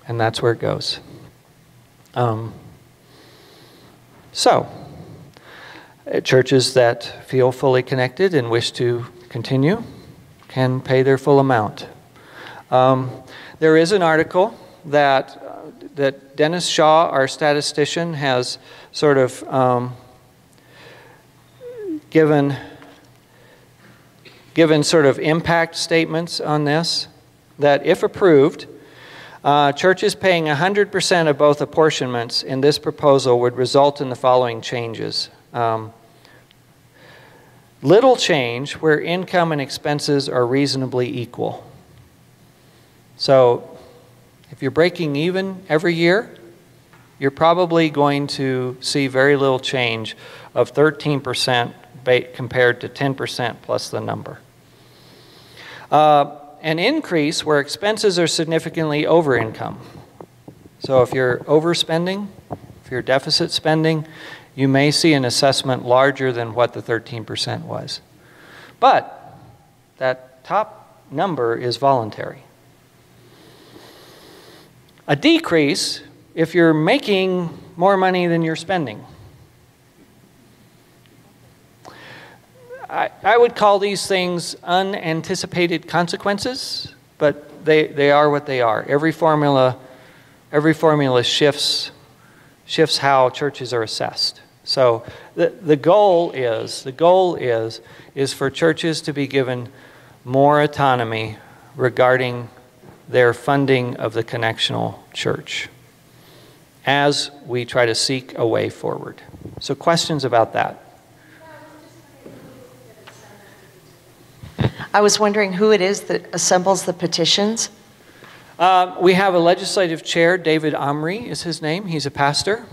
And that's where it goes. Churches that feel fully connected and wish to continue can pay their full amount. There is an article that Dennis Shaw, our statistician, has sort of given given sort of impact statements on this, that if approved, churches paying 100% of both apportionments in this proposal would result in the following changes. Little change where income and expenses are reasonably equal. So if you're breaking even every year, you're probably going to see very little change of 13% compared to 10% plus the number. An increase where expenses are significantly over income. So if you're overspending, if you're deficit spending, you may see an assessment larger than what the 13% was. But that top number is voluntary. A decrease if you're making more money than you're spending. I would call these things unanticipated consequences, but they are what they are. Every formula shifts how churches are assessed. So the goal is for churches to be given more autonomy regarding their funding of the connectional church as we try to seek a way forward. So questions about that? I was wondering who it is that assembles the petitions. We have a legislative chair, David Omri is his name. He's a pastor.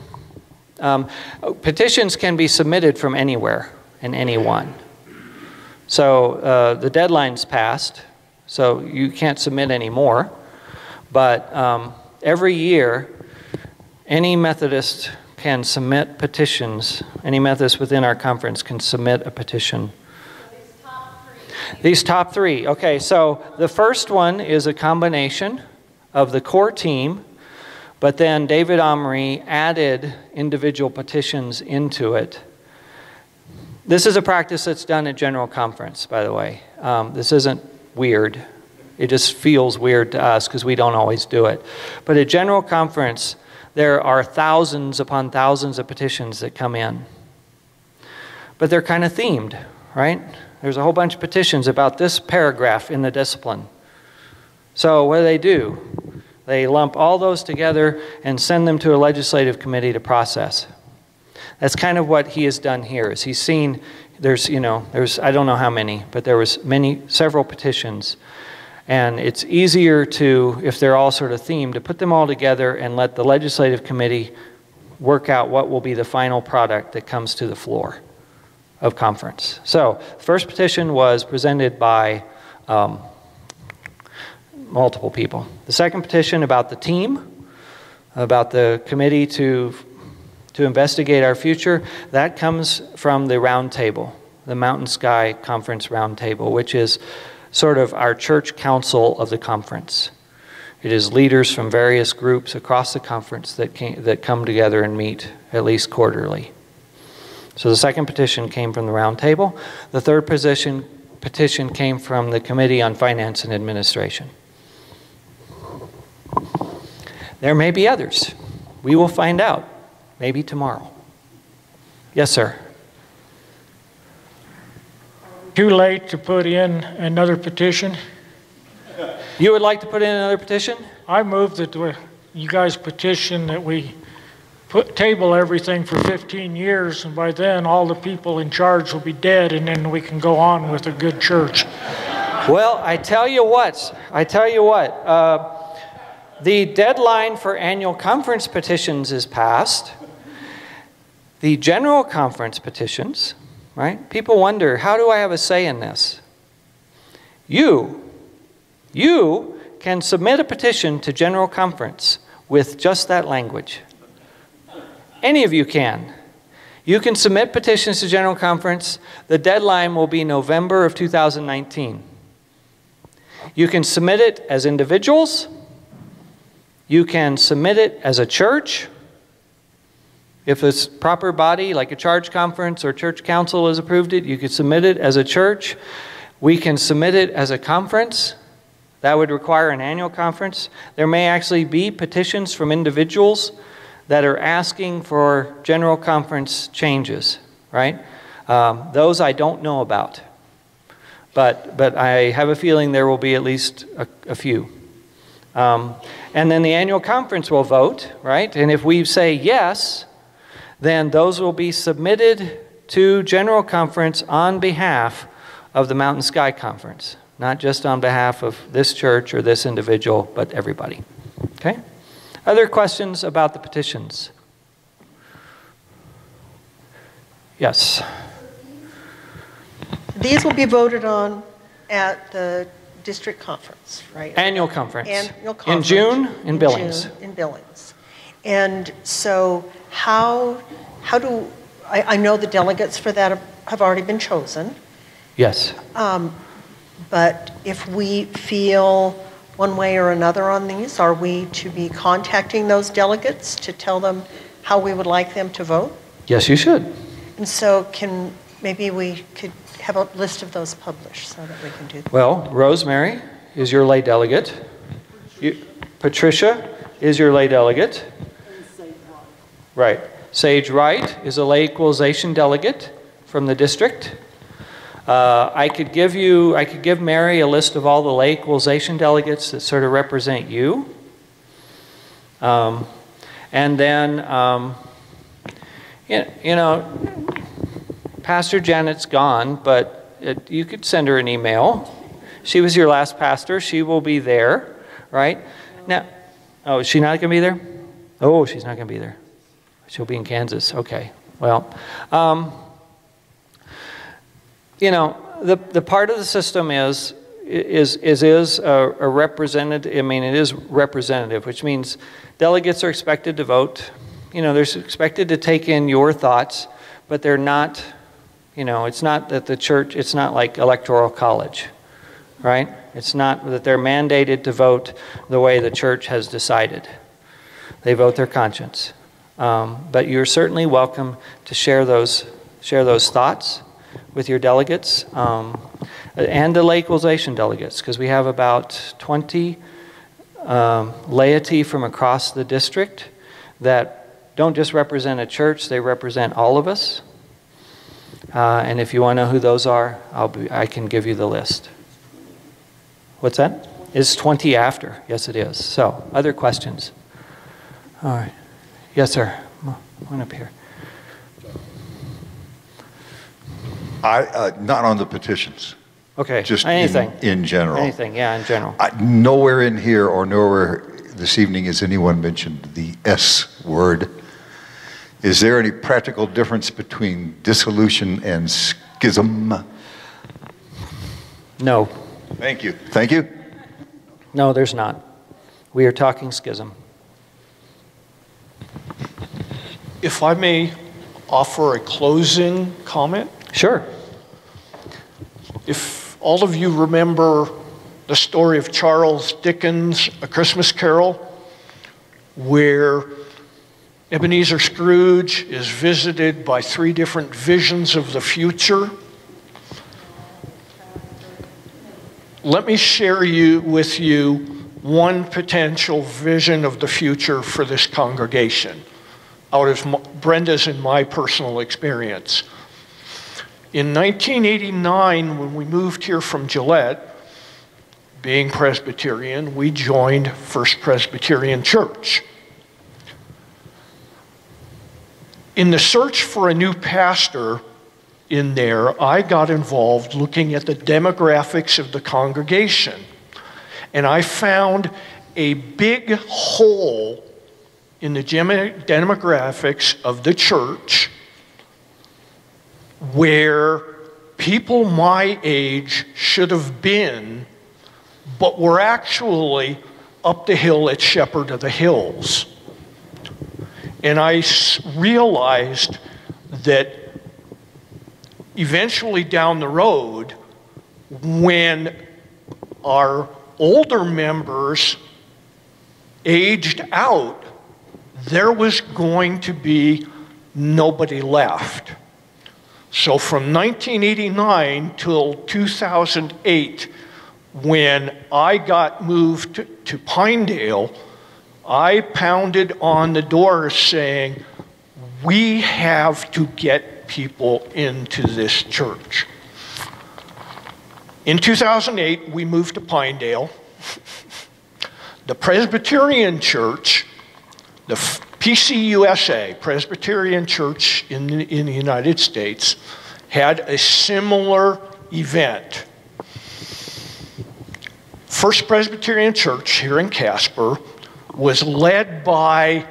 Petitions can be submitted from anywhere and anyone. So the deadline's passed, so you can't submit any more. But every year, any Methodist can submit petitions. Any Methodist within our conference can submit a petition. These top three. Okay, so the first one is a combination of the core team, but then David Omri added individual petitions into it. This is a practice that's done at General Conference, by the way. This isn't weird. It just feels weird to us because we don't always do it. But at General Conference, there are thousands upon thousands of petitions that come in. But they're kind of themed, right? There's a whole bunch of petitions about this paragraph in the discipline. So what do? They lump all those together and send them to a legislative committee to process. That's kind of what he has done here. Is he's seen there's I don't know how many, but there was several petitions. And it's easier to, if they're all sort of themed, to put them all together and let the legislative committee work out what will be the final product that comes to the floor of conference. So the first petition was presented by multiple people. The second petition about the team, about the committee to investigate our future, that comes from the round table, the Mountain Sky Conference round table, which is sort of our church council of the conference. It is leaders from various groups across the conference that come together and meet at least quarterly. So the second petition came from the round table. The third petition came from the Committee on Finance and Administration. There may be others. We will find out, maybe tomorrow. Yes, sir. Too late to put in another petition? You would like to put in another petition? I move that you guys petition that we table everything for 15 years, and by then all the people in charge will be dead, and then we can go on with a good church. Well, I tell you what, the deadline for annual conference petitions is passed. The general conference petitions, right? People wonder, how do I have a say in this? You can submit a petition to general conference with just that language. Any of you can. You can submit petitions to General Conference. The deadline will be November of 2019. You can submit it as individuals. You can submit it as a church. If a proper body, like a charge conference or church council has approved it, you could submit it as a church. We can submit it as a conference. That would require an annual conference. There may actually be petitions from individuals that are asking for general conference changes, right? Those I don't know about. But I have a feeling there will be at least a few. And then the annual conference will vote, right? And if we say yes, then those will be submitted to General Conference on behalf of the Mountain Sky Conference, not just on behalf of this church or this individual, but everybody. Okay? Other questions about the petitions? Yes. These will be voted on at the district conference, right? Annual conference. Annual conference. In June, in Billings. June, in Billings. And so how do, I know the delegates for that have already been chosen. Yes. But if we feel one way or another on these, are we to be contacting those delegates to tell them how we would like them to vote? Yes, you should. And so maybe we could have a list of those published so that we can do that. Well, Rosemary is your lay delegate. Patricia is your lay delegate. Right. Sage Wright is a lay equalization delegate from the district. I could give Mary a list of all the lay equalization delegates that sort of represent you. And then, you know, Pastor Janet's gone, but you could send her an email. She was your last pastor. She will be there, right? Now, oh, is she not going to be there? Oh, she's not going to be there. She'll be in Kansas. Okay. Well, you know, the part of the system is a representative. I mean, it is representative, which means delegates are expected to vote. You know, they're expected to take in your thoughts, but they're not. You know, it's not that the church. It's not like electoral college, right? It's not that they're mandated to vote the way the church has decided. They vote their conscience. But you're certainly welcome to share those thoughts with your delegates and the lay equalization delegates, because we have about 20 laity from across the district that don't just represent a church, they represent all of us. And if you want to know who those are, I can give you the list. What's that? It's 20 after. Yes, it is. So, other questions? All right. Yes, sir. One up here. Not on the petitions. Okay. Just anything. In general. Anything, yeah, in general. Nowhere in here or nowhere this evening has anyone mentioned the S word. Is there any practical difference between dissolution and schism? No. Thank you. Thank you. No, there's not. We are talking schism. If I may offer a closing comment? Sure. If all of you remember the story of Charles Dickens' A Christmas Carol, where Ebenezer Scrooge is visited by 3 different visions of the future, let me share with you one potential vision of the future for this congregation out of Brenda's and my personal experience. In 1989, when we moved here from Gillette, being Presbyterian, we joined First Presbyterian Church. In the search for a new pastor in there, I got involved looking at the demographics of the congregation. And I found a big hole in the demographics of the church where people my age should have been, but were actually up the hill at Shepherd of the Hills. And I realized that eventually down the road, when our older members aged out, there was going to be nobody left. So from 1989 till 2008, when I got moved to Pinedale, I pounded on the door saying, we have to get people into this church. In 2008, we moved to Pinedale. The Presbyterian Church, the PCUSA, Presbyterian Church in the United States, had a similar event. First Presbyterian Church here in Casper was led by,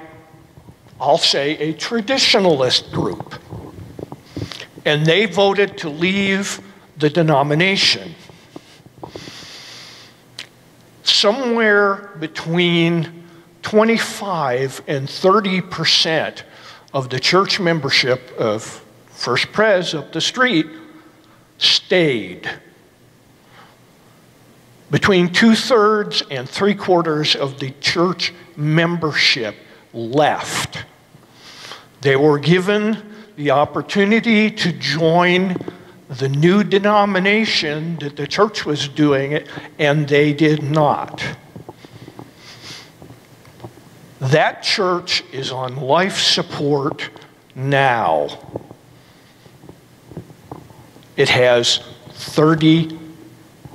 I'll say, a traditionalist group. And they voted to leave the denomination. Somewhere between 25 and 30% of the church membership of First Pres up the street stayed. Between 2/3 and 3/4 of the church membership left. They were given the opportunity to join the new denomination that the church was doing it, and they did not. That church is on life support now. It has 30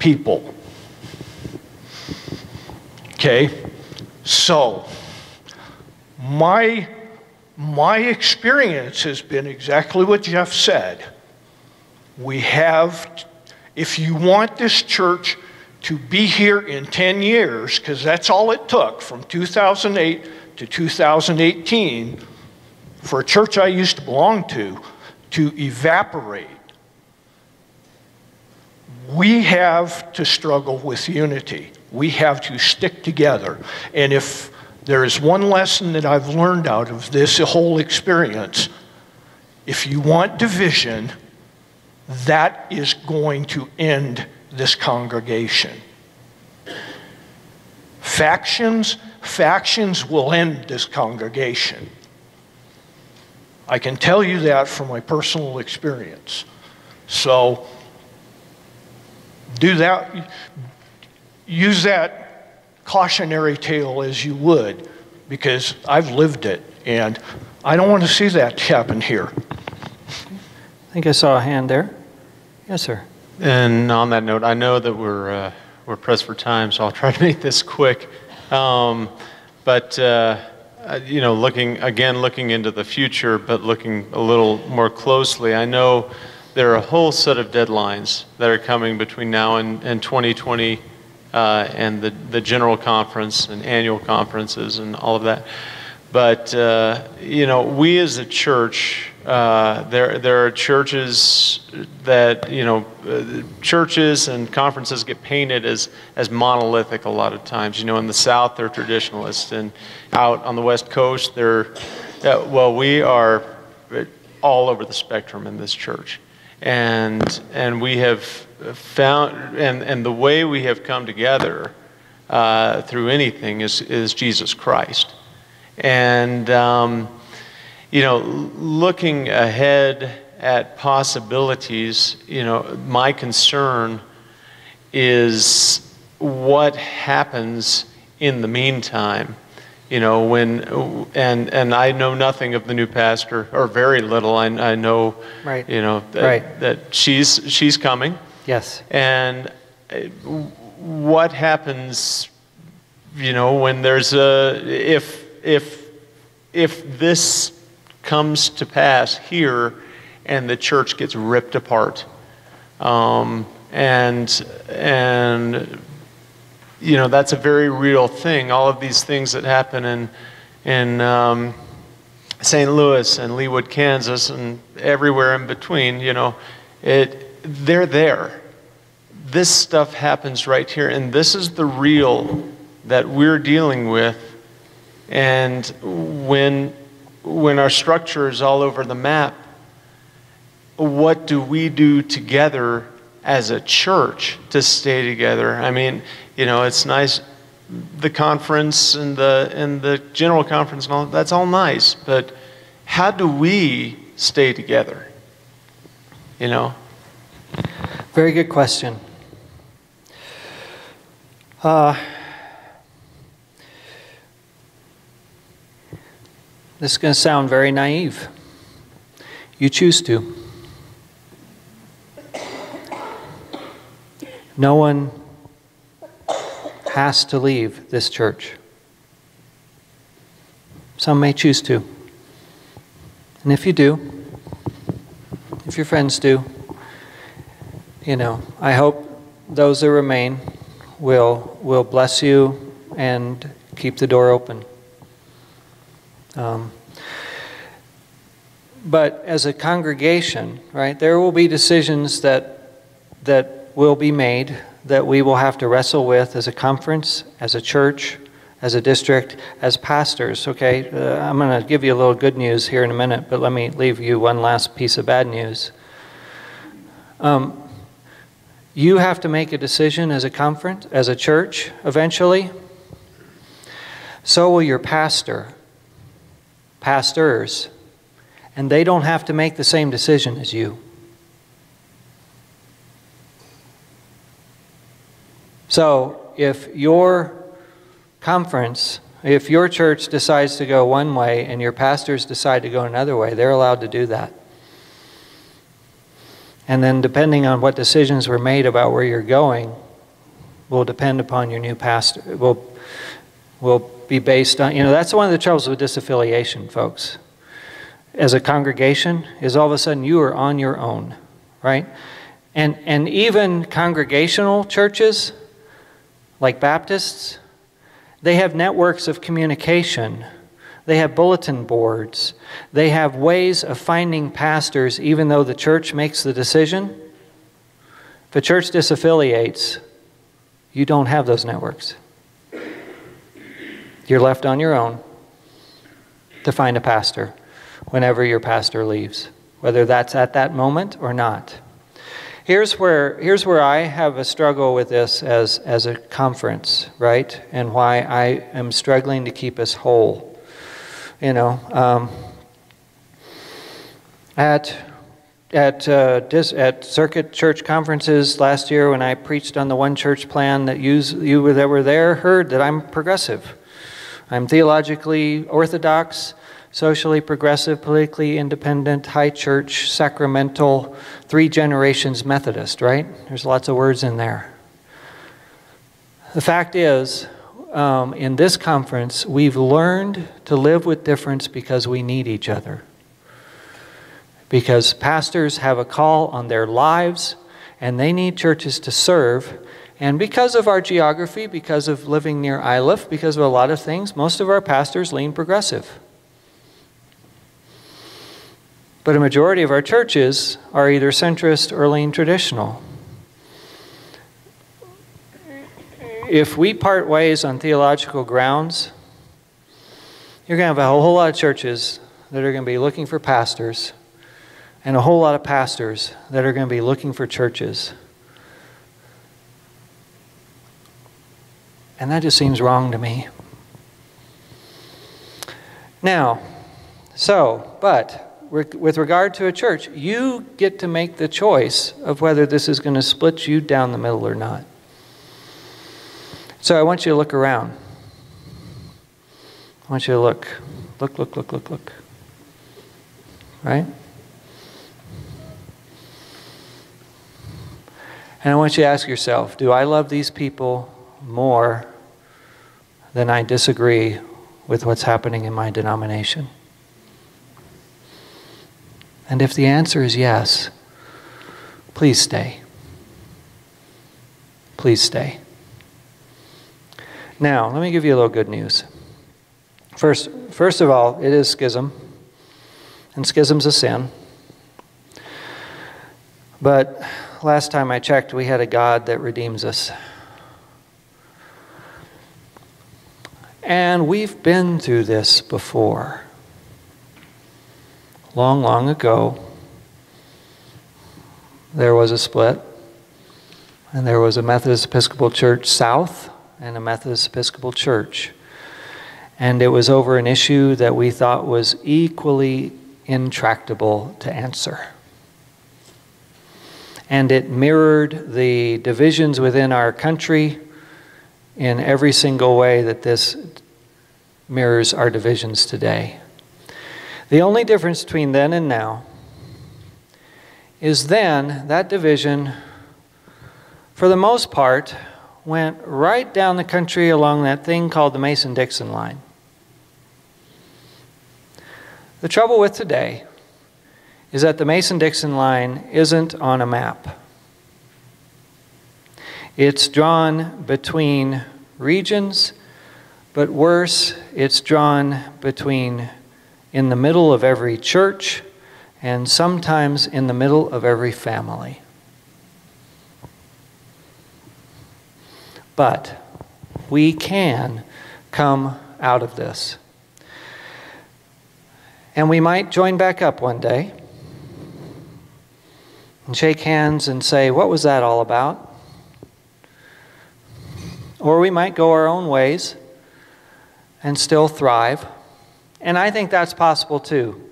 people. Okay, so my experience has been exactly what Jeff said. We have, if you want this church to be here in 10 years, because that's all it took from 2008 to 2018 for a church I used to belong to evaporate, we have to struggle with unity. We have to stick together. And if there is one lesson that I've learned out of this whole experience, if you want division, that is going to end this congregation. Factions will end this congregation. I can tell you that from my personal experience. So do that, use that cautionary tale as you would, because I've lived it, and I don't want to see that happen here. I think I saw a hand there. Yes, sir. And on that note, I know that we're pressed for time, so I'll try to make this quick. But you know, looking into the future, but looking a little more closely, I know there are a whole set of deadlines that are coming between now and 2020 and the general conference and annual conferences and all of that. But you know, we as a church, there are churches that, you know, churches and conferences get painted as monolithic a lot of times. You know, in the South they're traditionalists, and out on the West Coast they're, well, we are all over the spectrum in this church, and we have found, and the way we have come together through anything is Jesus Christ. And you know, looking ahead at possibilities, you know, my concern is what happens in the meantime. You know, when, and I know nothing of the new pastor, or very little. I know, right, you know, that she's coming. Yes. And what happens, you know, when there's a, if this comes to pass here and the church gets ripped apart, and you know, that's a very real thing. All of these things that happen in St. Louis and Leawood, Kansas, and everywhere in between, you know, they're there. This stuff happens right here, and this is the real that we're dealing with. And when our structure is all over the map, what do we do together as a church to stay together? I mean, you know, it's nice, the conference and the general conference and all, that's all nice, but how do we stay together? You know? Very good question. This is going to sound very naive. You choose to. No one has to leave this church. Some may choose to. And if you do, if your friends do, I hope those that remain will bless you and keep the door open. But as a congregation, right, there will be decisions that will be made that we will have to wrestle with as a conference, as a church, as a district, as pastors, okay? I'm going to give you a little good news here in a minute, but let me leave you one last piece of bad news. You have to make a decision as a conference, as a church, eventually. So will your pastor, pastors, and they don't have to make the same decision as you. So if your conference, if your church decides to go one way and your pastors decide to go another way, they're allowed to do that. And then depending on what decisions were made about where you're going will depend upon your new pastor. Will be based on, that's one of the troubles with disaffiliation, folks. As a congregation, is all of a sudden you are on your own, right? And even congregational churches, like Baptists, they have networks of communication. They have bulletin boards. They have ways of finding pastors even though the church makes the decision. If a church disaffiliates, you don't have those networks. You're left on your own to find a pastor whenever your pastor leaves, whether that's at that moment or not. Here's where I have a struggle with this as a conference, right? And why I am struggling to keep us whole. At circuit church conferences last year, when I preached on the one church plan, that you that were there heard that I'm progressive. I'm theologically orthodox, socially progressive, politically independent, high church, sacramental, 3 generations Methodist, right? There's lots of words in there. The fact is, in this conference, we've learned to live with difference because we need each other. Because pastors have a call on their lives, and they need churches to serve. And because of our geography, because of living near Iliff, because of a lot of things, most of our pastors lean progressive. But a majority of our churches are either centrist or lean traditional. If we part ways on theological grounds, you're going to have a whole lot of churches that are going to be looking for pastors, and a whole lot of pastors that are going to be looking for churches. And that just seems wrong to me. Now, but with regard to a church, you get to make the choice of whether this is going to split you down the middle or not. So I want you to look around. I want you to look. Look. Right? And I want you to ask yourself, do I love these people more than I disagree with what's happening in my denomination? And if the answer is yes, please stay. Please stay. Now, let me give you a little good news. First of all, it is schism, and schism's a sin. But last time I checked, we had a God that redeems us. And we've been through this before. Long ago, there was a split, and there was a Methodist Episcopal Church South and a Methodist Episcopal Church. And it was over an issue that we thought was equally intractable to answer. And it mirrored the divisions within our country in every single way that this mirrors our divisions today. The only difference between then and now is then that division for the most part, went right down the country along that thing called the Mason-Dixon line. The trouble with today is that the Mason-Dixon line isn't on a map. It's drawn between regions, but worse, it's drawn between in the middle of every church and sometimes in the middle of every family. But we can come out of this. And we might join back up one day and shake hands and say, what was that all about? Or we might go our own ways and still thrive. And I think that's possible too.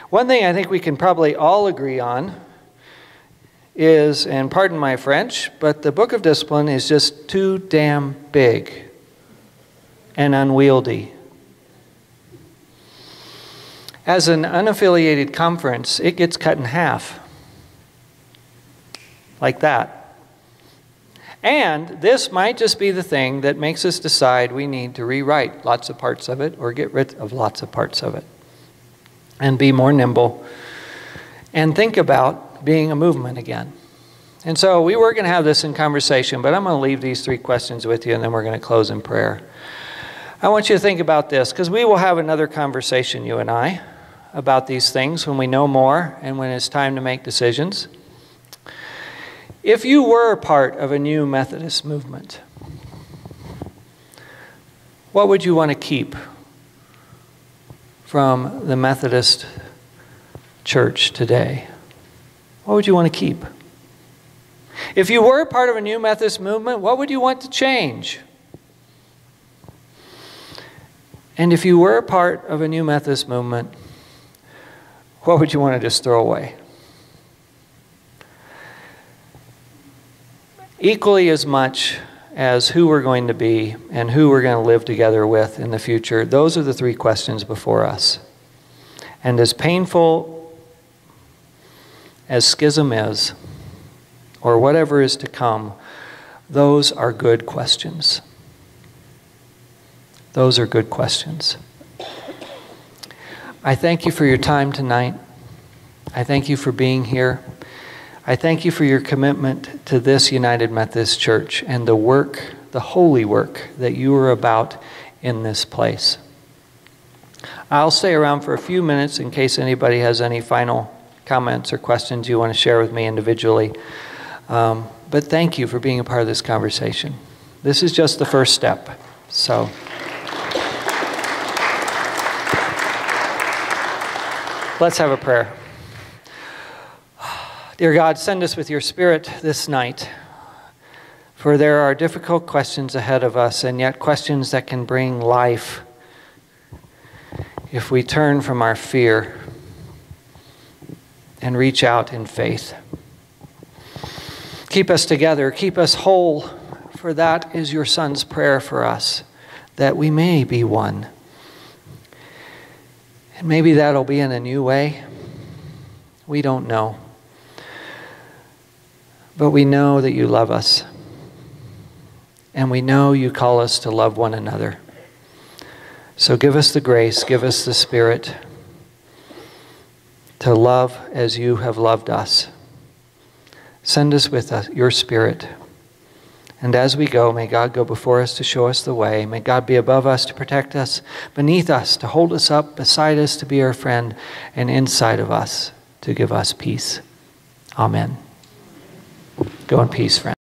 One thing I think we can probably all agree on is, and pardon my French, but the Book of Discipline is just too damn big and unwieldy. As an unaffiliated conference, it gets cut in half. Like that. And this might just be the thing that makes us decide we need to rewrite lots of parts of it or get rid of lots of parts of it. And be more nimble. And think about being a movement again. And so we were going to have this in conversation, but I'm going to leave these 3 questions with you and then we're going to close in prayer. I want you to think about this because we will have another conversation, you and I, about these things when we know more and when it's time to make decisions. If you were part of a new Methodist movement, what would you want to keep from the Methodist Church today? What would you want to keep? If you were part of a new Methodist movement, what would you want to change? And if you were a part of a new Methodist movement, what would you want to just throw away? Equally as much as who we're going to be and who we're going to live together with in the future, those are the 3 questions before us. And as painful as schism is, or whatever is to come, those are good questions. Those are good questions. I thank you for your time tonight. I thank you for being here. I thank you for your commitment to this United Methodist Church and the work, the holy work that you are about in this place. I'll stay around for a few minutes in case anybody has any final comments or questions you want to share with me individually. But thank you for being a part of this conversation. This is just the first step. So, let's have a prayer. Dear God, send us with your Spirit this night, for there are difficult questions ahead of us, and yet questions that can bring life if we turn from our fear and reach out in faith. Keep us together, keep us whole, for that is your Son's prayer for us, that we may be one. And maybe that'll be in a new way. We don't know. But we know that you love us. And we know you call us to love one another. So give us the grace, give us the Spirit to love as you have loved us. Send us with your Spirit. And as we go, may God go before us to show us the way. May God be above us to protect us, beneath us to hold us up, beside us to be our friend, and inside of us to give us peace. Amen. Go in peace, friends.